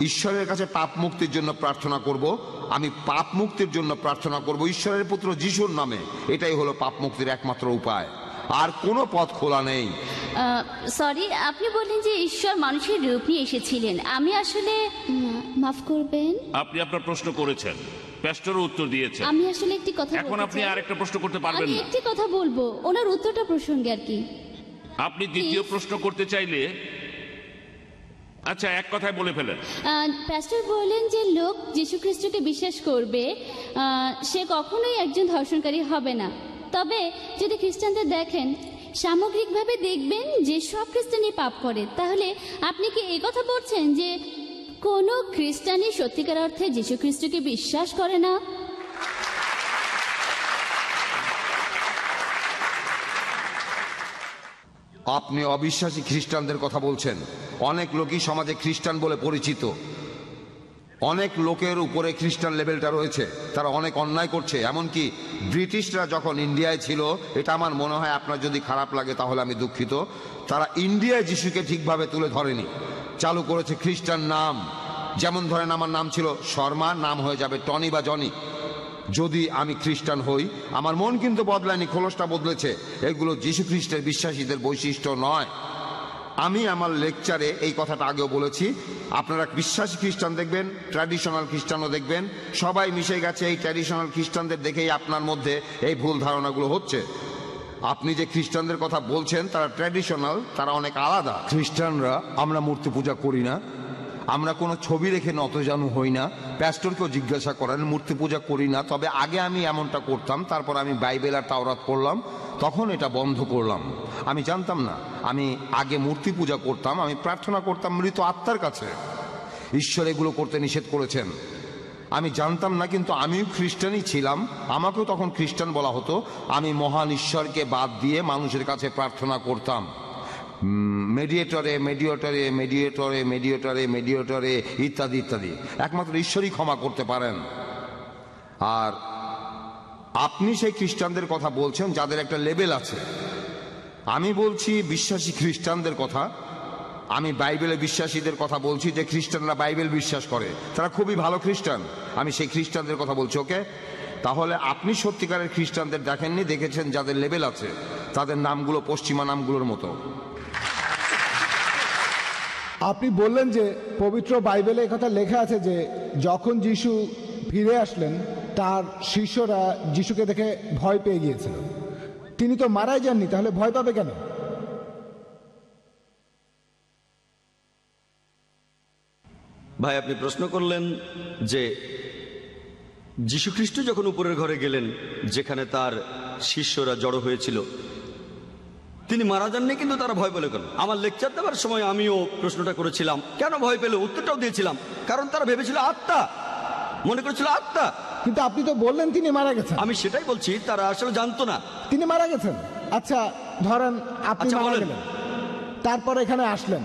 ঈশ্বরের কাছে পাপ মুক্তির জন্য প্রার্থনা করব, আমি পাপ মুক্তির জন্য প্রার্থনা করব ঈশ্বরের পুত্র যিশুর নামে। এটাই হলো পাপ মুক্তির একমাত্র উপায়, আর কোনো পথ খোলা নেই। সরি, আপনি বললেন যে ঈশ্বর মানুষের রূপ নিয়ে এসেছিলেন। আমি আসলে মাফ করবেন, আপনি আপনার প্রশ্ন করেছেন, প্যাস্টরও উত্তর দিয়েছেন। আমি আসলে একটি কথা এখন বলতে আপনি চাই। আরেকটা প্রশ্ন করতে পারবেন আমি না। একটি কথা বলবো, ওনার উত্তরটা প্রসঙ্গে আর কি। আপনি দ্বিতীয় প্রশ্ন করতে চাইলে আচ্ছা এক কথায় বলে ফেলেন। প্যাস্টর বললেন যে লোক যীশু খ্রিস্টকে বিশ্বাস করবে, সে কখনোই একজন ধর্ষণকারী হবে না। তবে যদি খ্রিস্টানদের দেখেন, সামগ্রিকভাবে দেখবেন যে সব খ্রিস্টানই পাপ করে। তাহলে আপনি কি এই কথা বলছেন যে কোনো খ্রিস্টানই সত্যিকার অর্থে যীশু খ্রিস্টকে বিশ্বাস করে না? আপনি অবিশ্বাসী খ্রিস্টানদের কথা বলছেন। অনেক লোকই সমাজে খ্রিস্টান বলে পরিচিত। অনেক লোকের উপরে খ্রিস্টান লেভেলটা রয়েছে, তারা অনেক অন্যায় করছে। এমনকি ব্রিটিশরা যখন ইন্ডিয়ায় ছিল, এটা আমার মনে হয় আপনার যদি খারাপ লাগে তাহলে আমি দুঃখিত, তারা ইন্ডিয়ায় যিশুকে ঠিকভাবে তুলে ধরেনি, চালু করেছে খ্রিস্টান নাম। যেমন ধরেন আমার নাম ছিল শর্মা, নাম হয়ে যাবে টনি বা জনি। যদি আমি খ্রিস্টান হই, আমার মন কিন্তু বদলায়নি, খোলসটা বদলেছে। এগুলো যীশু খ্রিস্টের বিশ্বাসীদের বৈশিষ্ট্য নয়। আমি আমার লেকচারে এই কথাটা আগেও বলেছি, আপনারা বিশ্বাসী খ্রিস্টান দেখবেন, ট্র্যাডিশনাল খ্রিস্টানও দেখবেন, সবাই মিশে গেছে। এই ট্র্যাডিশনাল খ্রিস্টানদের দেখেই আপনার মধ্যে এই ভুল ধারণাগুলো হচ্ছে। আপনি যে খ্রিস্টানদের কথা বলছেন তারা ট্র্যাডিশনাল, তারা অনেক আলাদা। খ্রিস্টানরা আমরা মূর্তি পূজা করি না, আমরা কোনো ছবি রেখে নতজানু হই না। প্যাস্টরকেও জিজ্ঞাসা করেন, মূর্তি পূজা করি না। তবে আগে আমি এমনটা করতাম, তারপর আমি বাইবেল আর তাওরাত পড়লাম, তখন এটা বন্ধ করলাম। আমি জানতাম না, আমি আগে মূর্তি পূজা করতাম, আমি প্রার্থনা করতাম মৃত আত্মার কাছে। ঈশ্বর এগুলো করতে নিষেধ করেছেন। আমি জানতাম না, কিন্তু আমিও খ্রিস্টানই ছিলাম, আমাকেও তখন খ্রিস্টান বলা হতো। আমি মহান ঈশ্বরকে বাদ দিয়ে মানুষের কাছে প্রার্থনা করতাম, মেডিয়েটরে মেডিয়েটরে মেডিয়েটরে মেডিয়েটরে মেডিয়েটরে ইত্যাদি ইত্যাদি। একমাত্র ঈশ্বরই ক্ষমা করতে পারেন। আর আপনি সেই খ্রিস্টানদের কথা বলছেন যাদের একটা লেভেল আছে। আমি বলছি বিশ্বাসী খ্রিস্টানদের কথা, আমি বাইবেলে বিশ্বাসীদের কথা বলছি, যে খ্রিস্টানরা বাইবেল বিশ্বাস করে, তারা খুবই ভালো খ্রিস্টান। আমি সেই খ্রিস্টানদের কথা বলছি। ওকে, তাহলে আপনি সত্যিকারের খ্রিস্টানদের দেখেননি, দেখেছেন যাদের লেভেল আছে, তাদের নামগুলো পশ্চিমা নামগুলোর মতো। আপনি বললেন যে পবিত্র বাইবেলে একথা লেখা আছে যে যখন যিশু ফিরে আসলেন তার শিষ্যরা যিশুকে দেখে ভয় পেয়ে গিয়েছিল। তিনি তো মারাই যাননি, তাহলে ভয় পাবে কেন? ভাই, আপনি প্রশ্ন করলেন যে যীশুখ্রিস্ট যখন উপরের ঘরে গেলেন, যেখানে তার শিষ্যরা জড়ো হয়েছিল, তিনি মারা যাননি, কিন্তু তারা ভয় পেল কেন? আমার লেকচার দেওয়ার সময় আমিও প্রশ্নটা করেছিলাম, কেন ভয় পেল? উত্তরটাও দিয়েছিলাম, কারণ তারা ভেবেছিল আত্মা, মনে করেছিল আত্মা। কিন্তু আপনি তো বললেন তিনি মারা গেছেন। আমি সেটাই বলছি, তারা আসলে জানতো না তিনি মারা গেছেন। আচ্ছা, ধরেন আপনি আচ্ছা, মারা বলেন। গেলেন, তারপর এখানে আসলেন,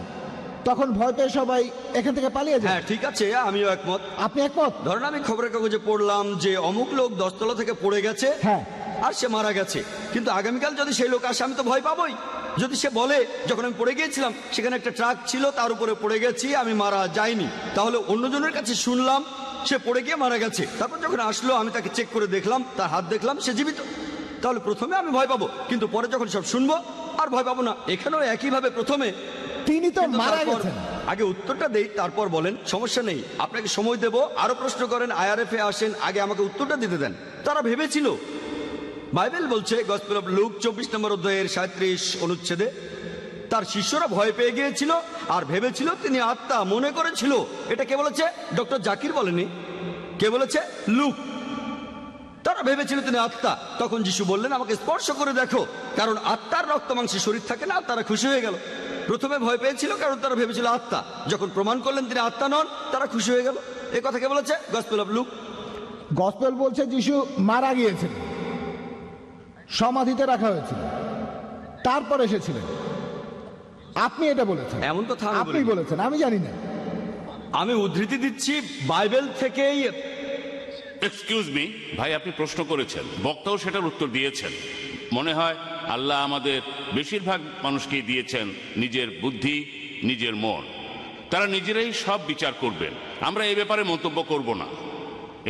তখন ভয় পেয়ে সবাই এখান থেকে পালিয়ে যায়। হ্যাঁ, ঠিক আছে, আমিও একমত। আপনি একমত? ধরেন আমি খবরের কাগজে পড়লাম যে অমুক লোক 10 তলা থেকে পড়ে গেছে, হ্যাঁ, আর সে মারা গেছে, কিন্তু আগামীকাল যদি সেই লোক আসে আমি তো ভয় পাবোই। যদি সে বলে যখন আমি পড়ে গিয়েছিলাম সেখানে একটা ট্রাক ছিল, তার উপরে পড়ে গেছি, আমি মারা যাইনি, তাহলে অন্যজনের কাছে শুনলাম সে পড়ে গিয়ে মারা গেছে, তারপর যখন আসলো আমি তাকে চেক করে দেখলাম, তার হাত দেখলাম, সে জীবিত, তাহলে প্রথমে আমি ভয় পাবো, কিন্তু পরে যখন সব শুনবো আর ভয় পাবো না। এখানেও একইভাবে প্রথমে তিনি তো কিন্তু মারা তারপর গেছেন। আগে উত্তরটা দেই, তারপর বলেন, সমস্যা নেই, আপনাকে সময় দেব, আরো প্রশ্ন করেন, IRF এ আসেন, আগে আমাকে উত্তরটা দিতে দেন। তারা ভেবেছিল, বাইবেল বলছে গসপেল অফ লুক 24 নম্বর অধ্যায়ের 37 অনুচ্ছেদে, তার শিষ্যরা ভয় পেয়ে গিয়েছিল আর ভেবেছিল তিনি আত্মা, মনে করেছিল। এটা কে বলেছে? ডক্টর জাকির বলেনি, কে বলেছে? লুক। তারা ভেবেছিল তিনি আত্মা। তখন যিশু বললেন, আমাকে স্পর্শ করে দেখো, কারণ আত্মার রক্ত মাংসে শরীর থাকে না। তারা খুশি হয়ে গেল। প্রথমে ভয় পেয়েছিল কারণ তারা ভেবেছিল আত্মা, যখন প্রমাণ করলেন তিনি আত্মা নন, তারা খুশি হয়ে গেল। এই কথা কে বলেছে? Gospel of look. গসপেল বলছে যিশু মারা গিয়েছেন, সমাধিতে রাখা হয়েছিল, তারপর এসেছিলেন। আপনি এটা বলেছেন? এমন কথা আমি আপনি বলিনি। বলেছেন, আমি জানি না। আমি উদ্ধৃতি দিচ্ছি বাইবেল থেকেই। এক্সকিউজ মি ভাই, আপনি প্রশ্ন করেছেন, বক্তাও সেটার উত্তর দিয়েছেন। মনে হয় আল্লাহ আমাদের বেশিরভাগ মানুষকেই দিয়েছেন নিজের বুদ্ধি, নিজের মন, তারা নিজেরাই সব বিচার করবেন। আমরা এই ব্যাপারে মন্তব্য করব না।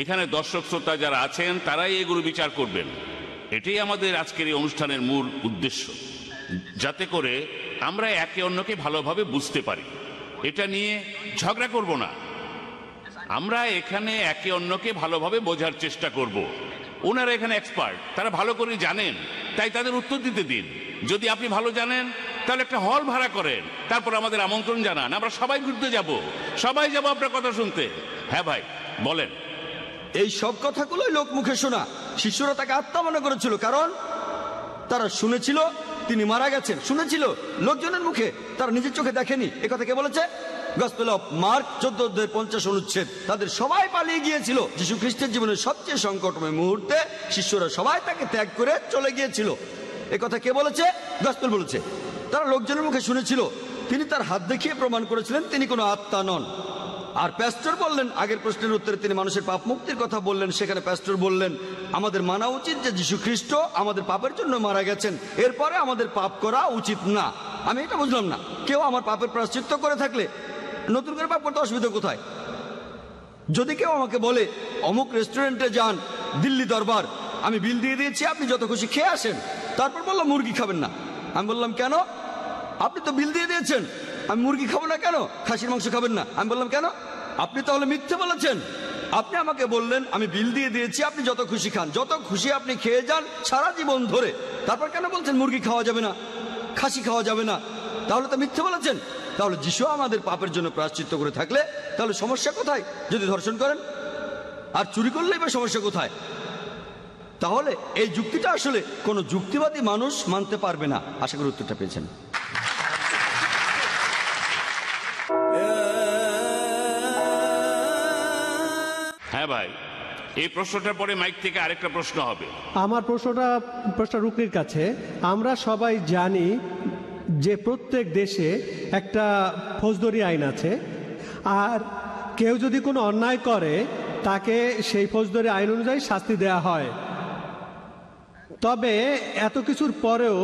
এখানে দর্শক শ্রোতা যারা আছেন তারাই এগুলো বিচার করবেন। এটাই আমাদের আজকের এই অনুষ্ঠানের মূল উদ্দেশ্য, যাতে করে আমরা একে অন্যকে ভালোভাবে বুঝতে পারি। এটা নিয়ে ঝগড়া করব না, আমরা এখানে একে অন্যকে ভালোভাবে বোঝার চেষ্টা করব। ওনারা এখানে এক্সপার্ট, তারা ভালো করে জানেন, তাই তাদের উত্তর দিতে দিন। যদি আপনি ভালো জানেন তাহলে একটা হল ভাড়া করেন, তারপর আমাদের আমন্ত্রণ জানান, আমরা সবাই ঘুরতে যাব, সবাই যাব আপনার কথা শুনতে। হ্যাঁ ভাই, বলেন। এই সব কথাগুলোই লোক মুখে শোনা। শিষ্যরা তাকে আত্মা মনে করেছিল, কারণ তারা শুনেছিল তিনি মারা গেছেন, শুনেছিল লোকজনের মুখে, তারা নিজের চোখে দেখেনি। এ কথা কে বলেছে? গসপেল অফ মার্ক 14:50 অনুচ্ছেদ। তাদের সবাই পালিয়ে গিয়েছিল। যীশু খ্রিস্টের জীবনের সবচেয়ে সংকটময় মুহূর্তে শিষ্যরা সবাই তাকে ত্যাগ করে চলে গিয়েছিল। এ কথা কে বলেছে? গসপেল বলেছে। তারা লোকজনের মুখে শুনেছিল, তিনি তার হাত দেখিয়ে প্রমাণ করেছিলেন তিনি কোনো আত্মা নন। আর প্যাস্টর বললেন, আগের প্রশ্নের উত্তরে তিনি মানুষের পাপ মুক্তির কথা বললেন, সেখানে প্যাস্টর বললেন আমাদের মানা উচিত যে যীশু খ্রিস্ট আমাদের পাপের জন্য মারা গেছেন, এরপরে আমাদের পাপ করা উচিত না। আমি এটা বুঝলাম না, কেউ আমার পাপের প্রায়শ্চিত্ত করে থাকলে নতুন করে পাপ করতে অসুবিধা কোথায়? যদি কেউ আমাকে বলে অমুক রেস্টুরেন্টে যান, দিল্লি দরবার, আমি বিল দিয়ে দিয়েছি, আপনি যত খুশি খেয়ে আসেন, তারপর বললাম মুরগি খাবেন না। আমি বললাম কেন? আপনি তো বিল দিয়ে দিয়েছেন, আমি মুরগি খাবো না কেন? খাসির মাংস খাবেন না? আমি বললাম কেন? আপনি তাহলে মিথ্যে বলেছেন। আপনি আমাকে বললেন আমি বিল দিয়ে দিয়েছি, আপনি যত খুশি খান, যত খুশি আপনি খেয়ে যান সারা জীবন ধরে, তারপর কেন বলছেন মুরগি খাওয়া যাবে না, খাসি খাওয়া যাবে না? তাহলে তো মিথ্যে বলেছেন। তাহলে যিশু আমাদের পাপের জন্য প্রায়শ্চিত্ত করে থাকলে তাহলে সমস্যা কোথায়? যদি ধর্ষণ করেন আর চুরি করলেই বা সমস্যা কোথায়? তাহলে এই যুক্তিটা আসলে কোনো যুক্তিবাদী মানুষ মানতে পারবে না। আশা করি উত্তরটা পেয়েছেন। হ্যাঁ হ্যাঁ ভাই, এই প্রশ্নটার পরে মাইক থেকে আরেকটা প্রশ্ন হবে। আমার প্রশ্নটা রুকনির কাছে। আমরা সবাই জানি যে প্রত্যেক দেশে একটা ফৌজদারি আইন আছে, আর কেউ যদি কোনো অন্যায় করে তাকে সেই ফৌজদারি আইন অনুযায়ী শাস্তি দেয়া হয়। তবে এত কিছুর পরেও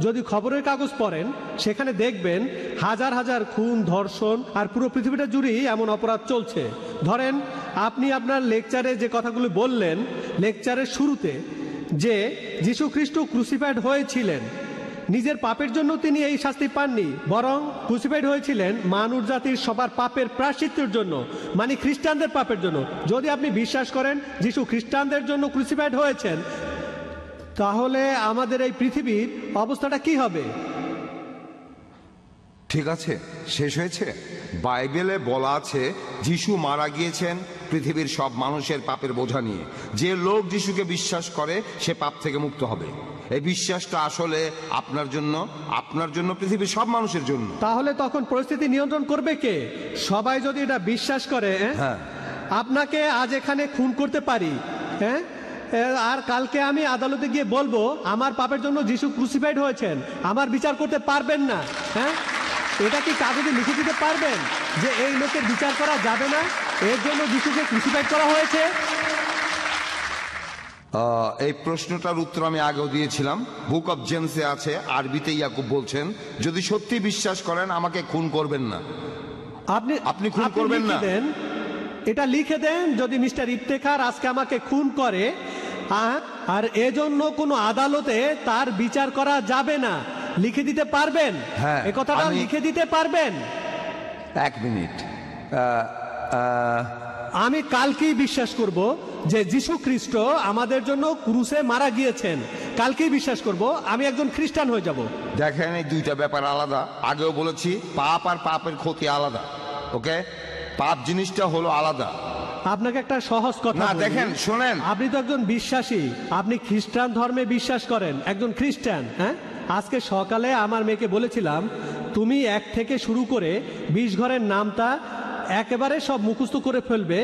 যদি খবরের কাগজ পড়েন, সেখানে দেখবেন হাজার হাজার খুন, ধর্ষণ, আর পুরো পৃথিবীটা জুড়েই এমন অপরাধ চলছে। ধরেন, আপনি আপনার লেকচারে যে কথাগুলো বললেন লেকচারের শুরুতে, যে যীশু খ্রিস্ট ক্রুসিফাইড হয়েছিলেন, নিজের পাপের জন্য তিনি এই শাস্তি পাননি, বরং ক্রুসিফাইড হয়েছিলেন মানব জাতির সবার পাপের প্রায়শ্চিত্তের জন্য, মানে খ্রিস্টানদের পাপের জন্য। যদি আপনি বিশ্বাস করেন যীশু খ্রিস্টানদের জন্য ক্রুসিফাইড হয়েছেন, তাহলে আমাদের এই পৃথিবীর অবস্থাটা কি হবে? ঠিক আছে, শেষ হয়েছে। বাইবেলে বলা আছে যিশু মারা গিয়েছেন পৃথিবীর সব মানুষের পাপের বোঝা নিয়ে। যে লোক যিশুকে বিশ্বাস করে সে পাপ থেকে মুক্ত হবে। এই বিশ্বাসটা আসলে আপনার জন্য, পৃথিবীর সব মানুষের জন্য। তাহলে তখন পরিস্থিতি নিয়ন্ত্রণ করবে কে? সবাই যদি এটা বিশ্বাস করে, হ্যাঁ, আপনাকে আজ এখানে খুন করতে পারি, হ্যাঁ, আর কালকে আমি আদালতে গিয়ে বলবো আমার পাপের জন্য যিশু ক্রুসিফাইড হয়েছেন, আমার বিচার করতে পারবেন না। হ্যাঁ, এটা কি কাগজে লিখে দিতে পারবেন যে এই লোকের বিচার করা যাবে না, এর জন্য যিশুকে ক্রুসিফাইড করা হয়েছে? এই প্রশ্নটার উত্তর আমি আগেও দিয়েছিলাম। বুক অফ জেমসে আছে, আরবিতে ইয়াকুব বলছেন, যদি সত্যি বিশ্বাস করেন আমাকে খুন করবেন না। আপনি খুন করবেন না, এটা লিখে দেন, যদি মিস্টার ইফতেখার আজকে আমাকে খুন করে আর এজন্য কোনো আদালতে তার বিচার করা যাবে না, লিখে দিতে পারবেন? হ্যাঁ, এ কথাটা লিখে দিতে পারবেন? এক মিনিট, আমি কালকেই বিশ্বাস করব যে যীশু খ্রিস্ট আমাদের জন্য ক্রুসে মারা গিয়েছেন। কালকেই বিশ্বাস করব, আমি একজন খ্রিস্টান হয়ে যাব। দেখেন, এই দুইটা ব্যাপার আলাদা। আগেও বলেছি, পাপ আর পাপের ক্ষতি আলাদা। ওকে, পাপ জিনিসটা হলো আলাদা। আপনাকে একটা সহজ কথা বলি। দেখেন, শোনেন, আপনি তো একজন বিশ্বাসী, আপনি খ্রিস্টান ধর্মে বিশ্বাস করেন, একজন খ্রিস্টান। হ্যাঁ, আজকে সকালে আমার মেয়েকে বলেছিলাম, তুমি 1 থেকে শুরু করে 20 ঘরের নামটা একেবারে সব মুখস্থ করে ফেলবে,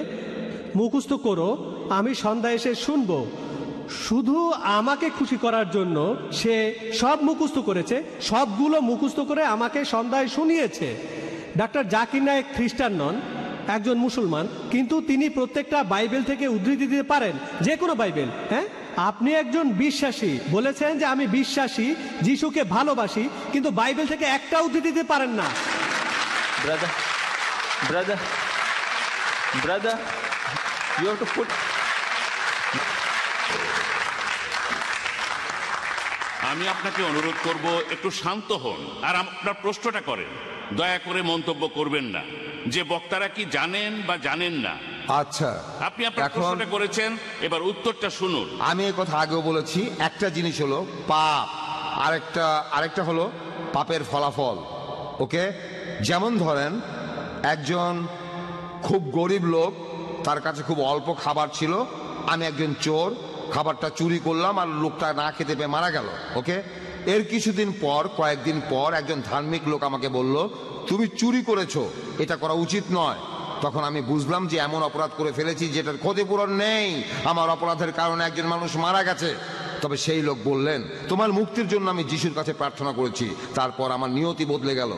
মুখস্থ করো, আমি সন্ধ্যা এসে শুনবো। শুধু আমাকে খুশি করার জন্য সে সব মুখস্থ করেছে, সবগুলো মুখস্থ করে আমাকে সন্ধ্যায় শুনিয়েছে। ডাক্তার জাকির নায়েক খ্রিস্টান নন, একজন মুসলমান, কিন্তু তিনি প্রত্যেকটা বাইবেল থেকে উদ্ধৃতি দিতে পারেন, যে কোনো বাইবেল। হ্যাঁ, আপনি একজন বিশ্বাসী, বলেছেন যে আমি বিশ্বাসী, যিশুকে ভালোবাসি, কিন্তু বাইবেল থেকে একটা উদ্ধৃতি দিতে পারেন না। Brother, you have to put... আমি আপনাকে অনুরোধ করব, একটু শান্ত হন আর আপনার প্রশ্নটা করেন। দয়া করে মন্তব্য করবেন না যে বক্তারা কি জানেন বা জানেন না। আচ্ছা, আপনি আপনার প্রশ্নটা করেছেন, এবার উত্তরটা শুনুন। আমি এই কথা আগেও বলেছি, একটা জিনিস হলো পাপ, আরেকটা হলো পাপের ফলাফল। ওকে, যেমন ধরেন একজন খুব গরিব লোক, তার কাছে খুব অল্প খাবার ছিল, আমি একজন চোর, খাবারটা চুরি করলাম আর লোকটা না খেতে পেয়ে মারা গেল। ওকে, এর কয়েকদিন পর একজন ধার্মিক লোক আমাকে বলল, তুমি চুরি করেছো, এটা করা উচিত নয়। তখন আমি বুঝলাম যে এমন অপরাধ করে ফেলেছি যেটার ক্ষতিপূরণ নেই, আমার অপরাধের কারণে একজন মানুষ মারা গেছে। তবে সেই লোক বললেন, তোমার মুক্তির জন্য আমি যিশুর কাছে প্রার্থনা করেছি, তারপর আমার নিয়তি বদলে গেল।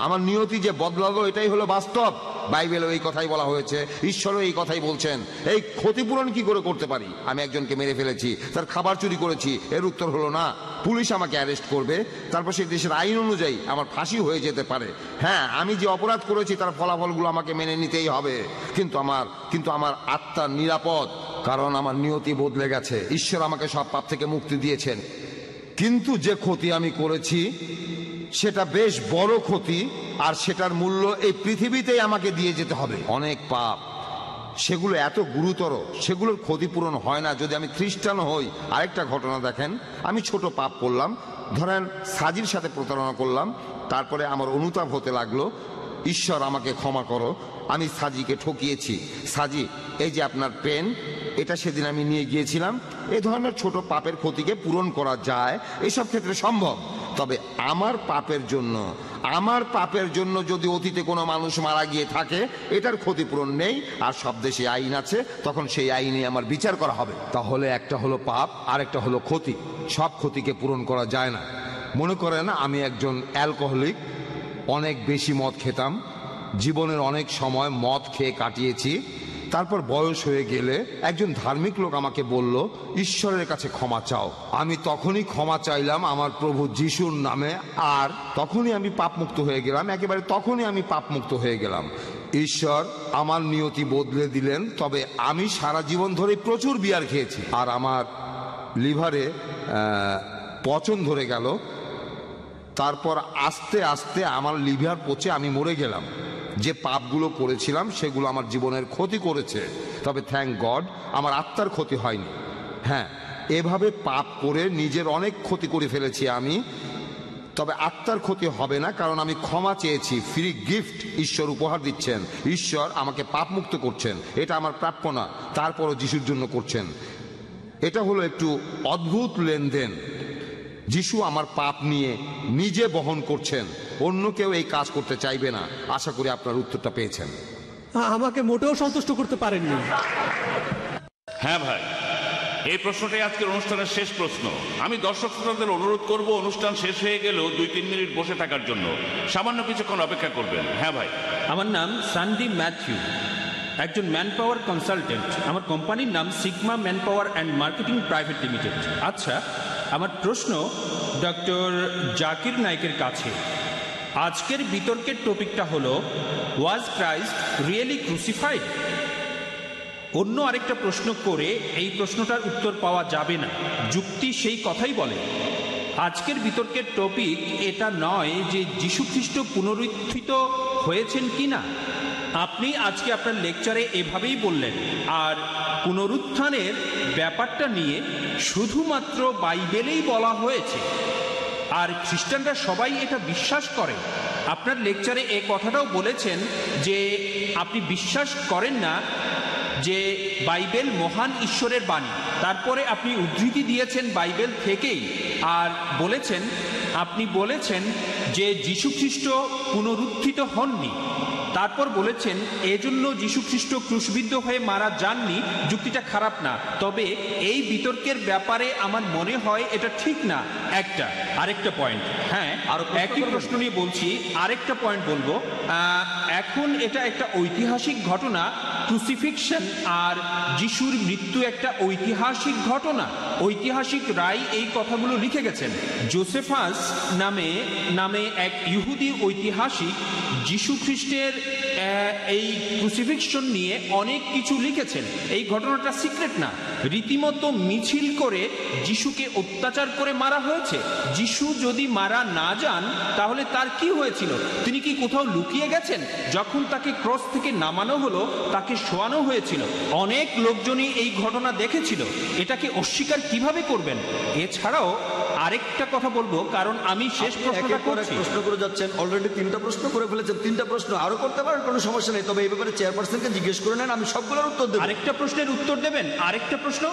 আমার নিয়তি যে বদলালো, এটাই হলো বাস্তব। বাইবেলেও এই কথাই বলা হয়েছে, ঈশ্বরও এই কথাই বলছেন। এই ক্ষতিপূরণ কি করে করতে পারি? আমি একজনকে মেরে ফেলেছি, তার খাবার চুরি করেছি, এর উত্তর হলো না, পুলিশ আমাকে অ্যারেস্ট করবে, তারপর সেই দেশের আইন অনুযায়ী আমার ফাঁসি হয়ে যেতে পারে। হ্যাঁ, আমি যে অপরাধ করেছি তার ফলাফলগুলো আমাকে মেনে নিতেই হবে, কিন্তু আমার আত্মার নিরাপদ, কারণ আমার নিয়তি বদলে গেছে। ঈশ্বর আমাকে সব পাপ থেকে মুক্তি দিয়েছেন। কিন্তু যে ক্ষতি আমি করেছি সেটা বেশ বড় ক্ষতি, আর সেটার মূল্য এই পৃথিবীতেই আমাকে দিয়ে যেতে হবে। অনেক পাপ, সেগুলো এত গুরুতর, সেগুলোর ক্ষতিপূরণ হয় না যদি আমি খ্রিস্টান হই। আরেকটা ঘটনা দেখেন, আমি ছোট পাপ করলাম, ধরেন সাজির সাথে প্রতারণা করলাম, তারপরে আমার অনুতাপ হতে লাগলো, ঈশ্বর আমাকে ক্ষমা করো, আমি সাজিকে ঠকিয়েছি। সাজি, এই যে আপনার পেন, এটা সেদিন আমি নিয়ে গিয়েছিলাম। এই ধরনের ছোট পাপের ক্ষতিকে পূরণ করা যায়, এসব ক্ষেত্রে সম্ভব। তবে আমার পাপের জন্য যদি অতীতে কোনো মানুষ মারা গিয়ে থাকে এটার ক্ষতিপূরণ নেই, আর সব দেশে আইন আছে, তখন সেই আইনে আমার বিচার করা হবে। তাহলে একটা হলো পাপ আর একটা হলো ক্ষতি। সব ক্ষতিকে পূরণ করা যায় না। মনে করেন আমি একজন অ্যালকোহলিক, অনেক বেশি মদ খেতাম, জীবনের অনেক সময় মদ খেয়ে কাটিয়েছি। তারপর বয়স হয়ে গেলে একজন ধার্মিক লোক আমাকে বলল, ঈশ্বরের কাছে ক্ষমা চাও। আমি তখনই ক্ষমা চাইলাম আমার প্রভু যিশুর নামে, আর তখনই আমি পাপমুক্ত হয়ে গেলাম। একেবারে তখনই আমি পাপমুক্ত হয়ে গেলাম। ঈশ্বর আমার নিয়তি বদলে দিলেন। তবে আমি সারা জীবন ধরে প্রচুর বিয়ার খেয়েছি, আর আমার লিভারে পচন ধরে গেল। তারপর আস্তে আস্তে আমার লিভার পচে আমি মরে গেলাম। যে পাপগুলো করেছিলাম সেগুলো আমার জীবনের ক্ষতি করেছে, তবে থ্যাঙ্ক গড আমার আত্মার ক্ষতি হয়নি। হ্যাঁ, এভাবে পাপ করে নিজের অনেক ক্ষতি করে ফেলেছি আমি, তবে আত্মার ক্ষতি হবে না, কারণ আমি ক্ষমা চেয়েছি। ফ্রি গিফট ঈশ্বর উপহার দিচ্ছেন। ঈশ্বর আমাকে পাপমুক্ত করছেন, এটা আমার প্রাপ্য না, তারপরও যিশুর জন্য করছেন। এটা হলো একটু অদ্ভুত লেনদেন। যিশু আমার পাপ নিয়ে নিজে বহন করছেন, অন্য কেউ এই কাজ করতে চাইবে না। আশা করি আপনার উত্তরটা পেয়েছেন। আমাকে মোটেও সন্তুষ্ট করতে পারেননি। হ্যাঁ ভাই, এই প্রশ্নটাই আজকের অনুষ্ঠানের শেষ প্রশ্ন। আমি দর্শক শ্রোতাদের অনুরোধ করব, অনুষ্ঠান শেষ হয়ে গেলেও 2-3 মিনিট বসে থাকার জন্য সামান্য কিছুক্ষণ অপেক্ষা করবেন। হ্যাঁ ভাই। আমার নাম সান্ডি ম্যাথিউ, একজন ম্যান পাওয়ার কনসালটেন্ট। আমার কোম্পানির নাম sigma man power and marketing private limited. আচ্ছা, আমার প্রশ্ন ডক্টর জাকির নাইকের কাছে। আজকের বিতর্কের টপিকটা হলো, ওয়াজ ক্রাইস্ট রিয়েলি ক্রুসিফাইড? অন্য আরেকটা প্রশ্ন করে এই প্রশ্নটার উত্তর পাওয়া যাবে না, যুক্তি সেই কথাই বলে। আজকের বিতর্কের টপিক এটা নয় যে যীশু খ্রিস্ট পুনরুত্থিত হয়েছেন কিনা। আপনি আজকে আপনার লেকচারে এভাবেই বললেন, আর পুনরুত্থানের ব্যাপারটা নিয়ে শুধুমাত্র বাইবেলেই বলা হয়েছে, আর খ্রিস্টানরা সবাই এটা বিশ্বাস করে। আপনার লেকচারে এই কথাটাও বলেছেন যে আপনি বিশ্বাস করেন না যে বাইবেল মহান ঈশ্বরের বাণী। তারপরে আপনি উদ্ধৃতি দিয়েছেন বাইবেল থেকেই, আর আপনি বলেছেন যে যীশু খ্রিস্ট পুনরুত্থিত হননি। তারপর বলেছেন এজন্য যীশু খ্রিস্ট ক্রুশবিদ্ধ হয়ে মারা যাননি। যুক্তিটা খারাপ না, তবে এই বিতর্কের ব্যাপারে আমার মনে হয় এটা ঠিক না। আরেকটা পয়েন্ট, হ্যাঁ, একই প্রশ্ন নিয়ে বলছি, আরেকটা পয়েন্ট বলবো। এখন এটা একটা ঐতিহাসিক ঘটনা, ক্রুসিফিকশন আর যিশুর মৃত্যু একটা ঐতিহাসিক ঘটনা। ঐতিহাসিক রায় এই কথাগুলো লিখে গেছেন। জোসেফাস নামে এক ইহুদি ঐতিহাসিক যিশু খ্রিস্টের এই ক্রুসিফিকশন নিয়ে অনেক কিছু লিখেছেন। এই ঘটনাটা সিক্রেট না, রীতিমতো মিছিল করে যিশুকে অত্যাচার করে মারা হয়েছে। যিশু যদি মারা না যান তাহলে তার কি হয়েছিল? তিনি কি কোথাও লুকিয়ে গেছেন? যখন তাকে ক্রস থেকে নামানো হলো তাকে শোয়ানো হয়েছিল। অনেক লোকজনই এই ঘটনা দেখেছিল। এটাকে অস্বীকার কিভাবে করবেন? এছাড়াও আরেকটা কথা বলবো, কারণ আমি শেষ প্রশ্নটা করছি। প্রশ্ন করে যাচ্ছেন, অলরেডি 3টা প্রশ্ন করে ফেলেছেন। 3টা প্রশ্ন আরো করতে পারেন, কোনো সমস্যা নেই, তবে এই ব্যাপারে চেয়ারপারসনকে জিজ্ঞেস করে নেন, আমি সবগুলোর উত্তর দেব। আরেকটা প্রশ্নের উত্তর দেবেন? আরেকটা প্রশ্ন।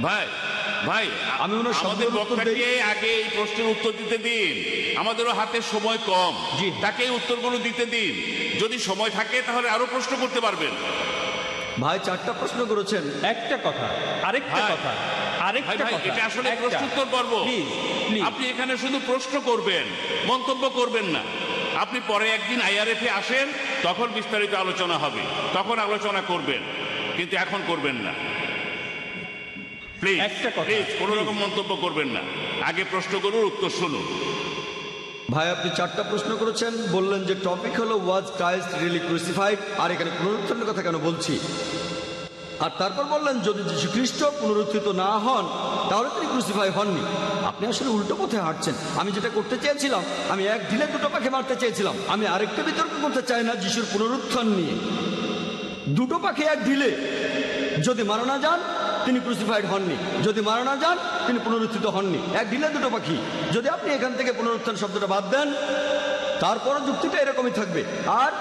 ভাই আমি আমাদের বক্তাকে আগে এই প্রশ্নের উত্তর দিতে দিন। আমাদেরও হাতে সময় কম, জি, তাকে উত্তরগুলো দিতে দিন। যদি সময় থাকে তাহলে আরো প্রশ্ন করতে পারবেন। ভাই 4টা প্রশ্ন করেছেন। একটা কথা, আরেকটা কথা, এটা আসলে প্রশ্নোত্তর পর্ব। আপনি এখানে শুধু প্রশ্ন করবেন, মন্তব্য করবেন না। আপনি পরে একদিন আইআরএফে আসেন, তখন বিস্তারিত আলোচনা হবে, তখন আলোচনা করবেন, কিন্তু এখন করবেন না। প্লিজ কোনো রকম মন্তব্য করবেন না। আগে প্রশ্ন করুন, উত্তর শুনুন। ভাই আপনি 4টা প্রশ্ন করেছেন, বললেন যে টপিক হলো ওয়াজ ক্রাইস্ট রিয়েলি ক্রুসিফাইড, আর এখানে পুনরুত্থানের কথা কেন বলছি, আর তারপর বললেন যদি যীশু খ্রিস্ট পুনরুত্থিত না হন তাহলে তিনি ক্রুসিফাই হননি। আপনি আসলে উল্টো পথে হাঁটছেন। আমি যেটা করতে চেয়েছিলাম, আমি এক ঢিলে 2টো পাখি মারতে চেয়েছিলাম। আমি আরেকটা বিতর্ক করতে চাই না যিশুর পুনরুত্থান নিয়ে। 2টো পাখি এক ঢিলে, যদি মারা না যান তিনি ক্রুসিফাইড হননি, যদি মারা না যান তিনি পুনরুত্থিত হননি। এক ঢিলে 2টো পাখি। যদি আপনি এখান থেকে পুনরুত্থান শব্দটা বাদ দেন, তারপরও যুক্তিটা এরকমই থাকবে। আর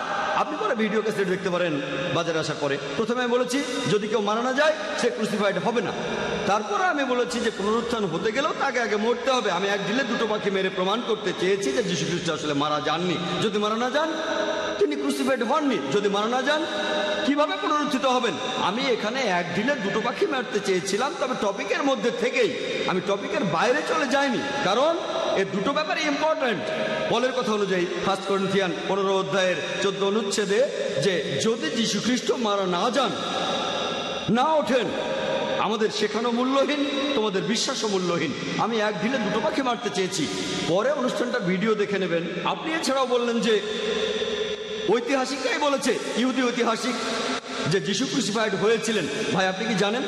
আপনি পরে ভিডিও ক্যাসেট দেখতে পারেন বাজারে আসার পরে। প্রথমে আমি বলেছি যদি কেউ মারা না যায় সে ক্রুসিফাইড হবে না। তারপরে আমি বলেছি যে পুনরুত্থান হতে গেলেও তাকে আগে মরতে হবে। আমি এক ঢিলে দুটো পাখি মেরে প্রমাণ করতে চেয়েছি যে যীশু খ্রিস্ট আসলে মারা যাননি। যদি মারা না যান তিনি ক্রুসিফাইড হননি। যদি মারা না যান কিভাবে পুনরুত্থিত হবেন? আমি এখানে এক ঢিলে দুটো পাখি মারতে চেয়েছিলাম, তবে টপিকের মধ্যে থেকেই, আমি টপিকের বাইরে চলে যাইনি, কারণ এই দুটো ব্যাপারে ইম্পর্ট্যান্ট। পলের কথা অনুযায়ী 1 করিন্থিয়ান 15 অধ্যায়ের 14 অনুচ্ছেদে যে যদি যীশু খ্রিস্ট মারা না যান, না ওঠেন, আমাদের শেখানো মূল্যহীন, তোমাদের বিশ্বাসও মূল্যহীন। আমি এক ঢিলে দুটো পাখি মারতে চেয়েছি। পরে অনুষ্ঠানটা ভিডিও দেখে নেবেন। আপনি এছাড়াও বললেন যে ঐতিহাসিকরাই বলেছে, ইহুদি ঐতিহাসিক, যে যিশু ক্রুসিফাইড হয়েছিলেন। ভাই আপনি কি জানেন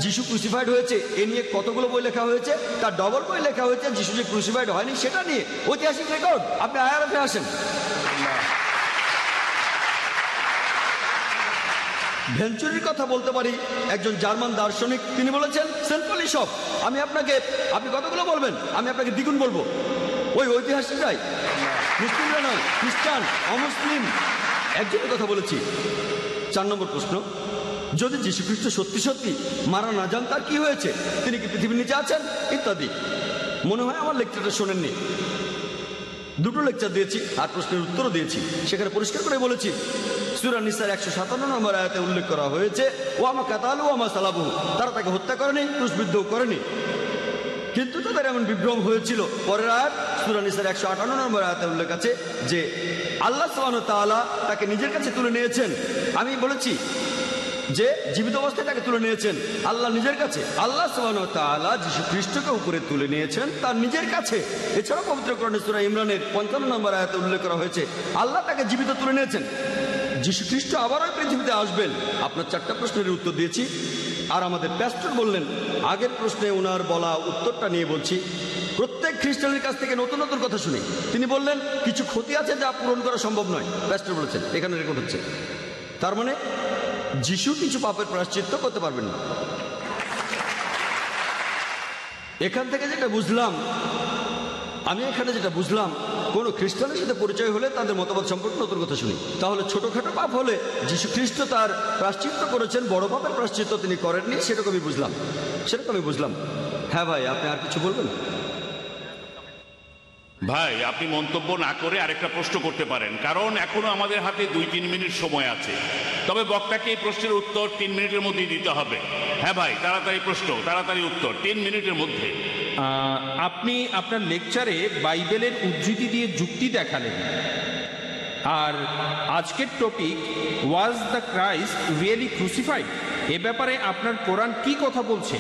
যিশু ক্রুসিফাইড হয়েছে এ নিয়ে কতগুলো বই লেখা হয়েছে? তার ডবল বই লেখা হয়েছে যিশু যে ক্রুসিফাইড হয়নি সেটা নিয়ে, ঐতিহাসিক রেকর্ড। আপনি আয়ারফে আসেন। ভেঞ্চুরির কথা বলতে পারি, একজন জার্মান দার্শনিক, তিনি বলেছেন সিম্পলি সব। আপনি কতগুলো বলবেন? আমি আপনাকে দ্বিগুণ বলবো। ওই ঐতিহাসিকরাই, মুসলিমরা নয়, খ্রিস্টান, অমুসলিম, একজনের কথা বলেছি। 4 নম্বর প্রশ্ন, যদি যীশু খ্রিস্ট সত্যি সত্যি মারা না যান তার কি হয়েছে? তিনি কি পৃথিবীর নিচে আছেন? ইত্যাদি। মনে হয় আমার লেকচারটা শোনেননি। দুটো লেকচার দিয়েছি আর প্রশ্নের উত্তরও দিয়েছি। সেখানে পরিষ্কার করে বলেছি সূরা নিসার 157 নম্বর আয়াতে উল্লেখ করা হয়েছে ওয়ামা কাতালু ওয়ামা সালাবু, তারা তাকে হত্যা করেনি, ক্রুশবিদ্ধও করেনি, কিন্তু তাদের এমন বিভ্রম হয়েছিল। পরের আয়াত সূরা নিসার 158 নম্বর আয়াতে উল্লেখ আছে যে আল্লাহ সুবহানাহু ওয়া তাআলা তাকে নিজের কাছে তুলে নিয়েছেন। আমি বলেছি যে জীবিত অবস্থায় তাকে তুলে নিয়েছেন আল্লাহ নিজের কাছে। আল্লাহ সুবহানাহু ওয়া তাআলা যীশু খ্রিস্টকে উপরে তুলে নিয়েছেন তার নিজের কাছে। এছাড়াও পবিত্র কোরআনে সূরা ইমরানের 55 নম্বর আয়াতে উল্লেখ করা হয়েছে আল্লাহ তাকে জীবিত তুলে নিয়েছেন। যীশু খ্রিস্ট আবারও পৃথিবীতে আসবেন। আপনার 4টা প্রশ্নের উত্তর দিয়েছি। আর আমাদের প্যাস্টর বললেন, আগের প্রশ্নে ওনার বলা উত্তরটা নিয়ে বলছি, প্রত্যেক খ্রিস্টানের কাছ থেকে নতুন নতুন কথা শুনি। তিনি বললেন কিছু ক্ষতি আছে যা পূরণ করা সম্ভব নয়। প্যাস্টর বলেছেন, এখানে রেকর্ড হচ্ছে। তার মানে যিশু কিছু পাপের প্রায়শ্চিত্ত করতে পারবেন না। এখান থেকে যেটা বুঝলাম, আমি এখানে যেটা বুঝলাম, কোনো খ্রিস্টানের সাথে পরিচয় হলে তাদের মতামত সম্পর্কে নতুন কথা শুনি। তাহলে ছোটখাটো পাপ হলে যীশু খ্রিস্ট তার প্রায়শ্চিত্ত করেছেন, বড় পাপের প্রায়শ্চিত্ত তিনি করেননি, সেরকমই বুঝলাম। হ্যাঁ ভাই, আপনি আর কিছু বলবেন? ভাই আপনি মন্তব্য না করে আরেকটা প্রশ্ন করতে পারেন, কারণ এখনো আমাদের হাতে 2-3 মিনিট সময় আছে। তবে বক্তাকে এই প্রশ্নের উত্তর 3 মিনিটের মধ্যেই দিতে হবে। হ্যাঁ ভাই, তাড়াতাড়ি প্রশ্ন, তাড়াতাড়ি উত্তর, 3 মিনিটের মধ্যে। আপনি আপনার লেকচারে বাইবেলের উদ্ধৃতি দিয়ে যুক্তি দেখালেন, আর আজকের topic was the Christ really crucified. এ ব্যাপারে আপনার কোরআন কি কথা বলছে?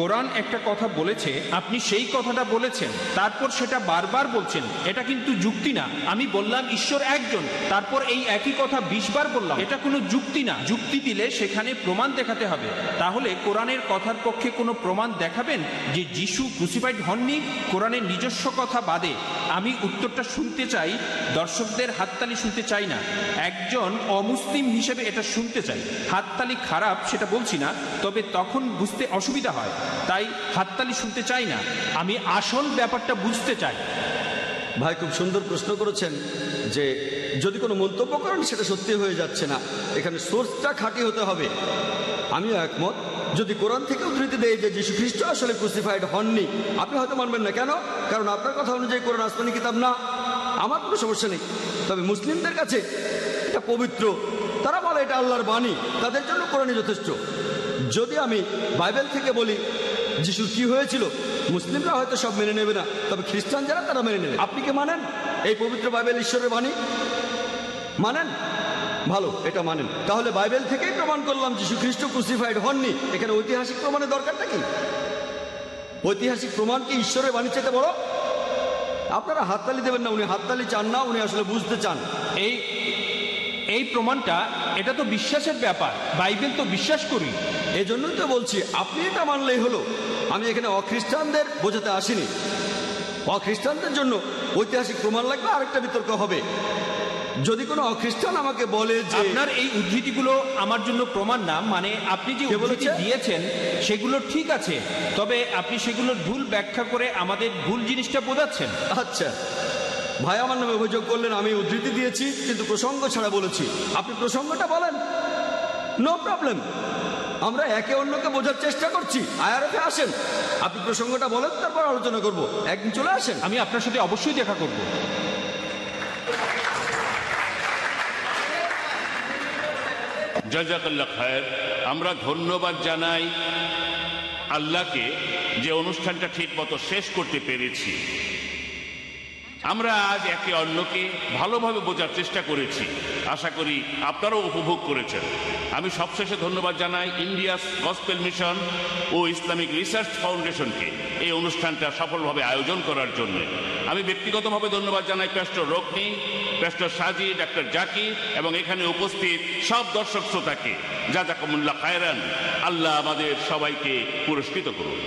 কোরআন একটা কথা বলেছে, আপনি সেই কথাটা বলেছেন, তারপর সেটা বারবার বলছেন। এটা কিন্তু যুক্তি না। আমি বললাম ঈশ্বর একজন, তারপর এই একই কথা 20 বার বললাম। এটা কোনো যুক্তি না। যুক্তি দিলে সেখানে প্রমাণ দেখাতে হবে। তাহলে কোরআনের কথার পক্ষে কোনো প্রমাণ দেখাবেন যে যিশু ক্রুসিফাইড হননি, কোরআনের নিজস্ব কথা বাদে। আমি উত্তরটা শুনতে চাই, দর্শকদের হাততালি শুনতে চাই না। একজন অমুসলিম হিসেবে এটা শুনতে চাই। হাততালি খারাপ সেটা বলছি না, তবে তখন বুঝতে অসুবিধা হয়, তাই হাততালি শুনতে চাই না। আমি আসল ব্যাপারটা বুঝতে চাই। ভাই খুব সুন্দর প্রশ্ন করেছেন যে যদি কোনো মন্তব্য করেন সেটা সত্যি হয়ে যাচ্ছে না, এখানে সোর্সটা খাঁটি হতে হবে। আমিও একমত। যদি কোরআন থেকে উদ্ধৃতি দেয় যে যীশু খ্রিস্ট আসলে ক্রুসিফাইড হননি, আপনি হয়তো মানবেন না। কেন? কারণ আপনার কথা অনুযায়ী কোরআন আসমানি কিতাব না। আমার কোনো সমস্যা নেই। তবে মুসলিমদের কাছে এটা পবিত্র, তারা বলে এটা আল্লাহর বাণী, তাদের জন্য কোরআনই যথেষ্ট। যদি আমি বাইবেল থেকে বলি যিশুর কি হয়েছিল, মুসলিমরা হয়তো সব মেনে নেবে না, তবে খ্রিস্টান যারা তারা মেনে নেবে। আপনি কি মানেন এই পবিত্র বাইবেল ঈশ্বরের বাণী? মানেন? ভালো, এটা মানেন। তাহলে বাইবেল থেকেই প্রমাণ করলাম যীশু খ্রিস্ট ক্রুসিফাইড হননি। এখানে ঐতিহাসিক প্রমাণের দরকারটা কি? ঐতিহাসিক প্রমাণ কি ঈশ্বরের বাণী চাইতে বড়? আপনারা হাততালি দেবেন না, উনি হাততালি চান না, উনি আসলে বুঝতে চান। এই প্রমাণটা, এটা তো বিশ্বাসের ব্যাপার। বাইবেল তো বিশ্বাস করি, এই জন্যই তো বলছি আপনি এটা মানলেই হলো। আমি এখানে অখ্রিস্টানদের বোঝাতে আসিনি। অখ্রিস্টানদের জন্য ঐতিহাসিক প্রমাণ লাগবে, আরেকটা বিতর্ক হবে। যদি কোনো অখ্রিস্টান আমাকে বলে যে আপনার এই উদ্ধৃতিগুলো আমার জন্য প্রমাণ না, মানে আপনি যে উদ্ধৃতি দিয়েছেন সেগুলো ঠিক আছে, তবে আপনি সেগুলোর ভুল ব্যাখ্যা করে আমাদের ভুল জিনিসটা বোঝাচ্ছেন। আচ্ছা, ভাই আমার নামে অভিযোগ করলেন আমি উদ্ধৃতি দিয়েছি কিন্তু প্রসঙ্গ ছাড়া বলেছি। আপনি প্রসঙ্গটা বলেন, নো প্রবলেম। আমরা একে অন্যকে বোঝার চেষ্টা করছি। আইআরএফে আসেন, আপনি প্রসঙ্গটা বলেন, তারপর আলোচনা করব। একদিন চলে আসেন, আমি আপনার সাথে অবশ্যই দেখা করব। জাযাকাল্লাহ খায়ের। আমরা ধন্যবাদ জানাই আল্লাহকে যে অনুষ্ঠানটা ঠিক মতো শেষ করতে পেরেছি। আমরা আজ একে অন্যকে ভালোভাবে বোঝার চেষ্টা করেছি, আশা করি আপনারাও উপভোগ করেছেন। আমি সবশেষে ধন্যবাদ জানাই ইন্ডিয়াস গসপেল মিশন ও ইসলামিক রিসার্চ ফাউন্ডেশনকে এই অনুষ্ঠানটা সফলভাবে আয়োজন করার জন্য। আমি ব্যক্তিগতভাবে ধন্যবাদ জানাই প্যাস্টর রোকনি, প্যাস্টর সাজি, ডাক্তার জাকির এবং এখানে উপস্থিত সব দর্শক শ্রোতাকে। জাযাকুমুল্লাহ খায়রান। আল্লাহ আমাদের সবাইকে পুরস্কৃত করুন।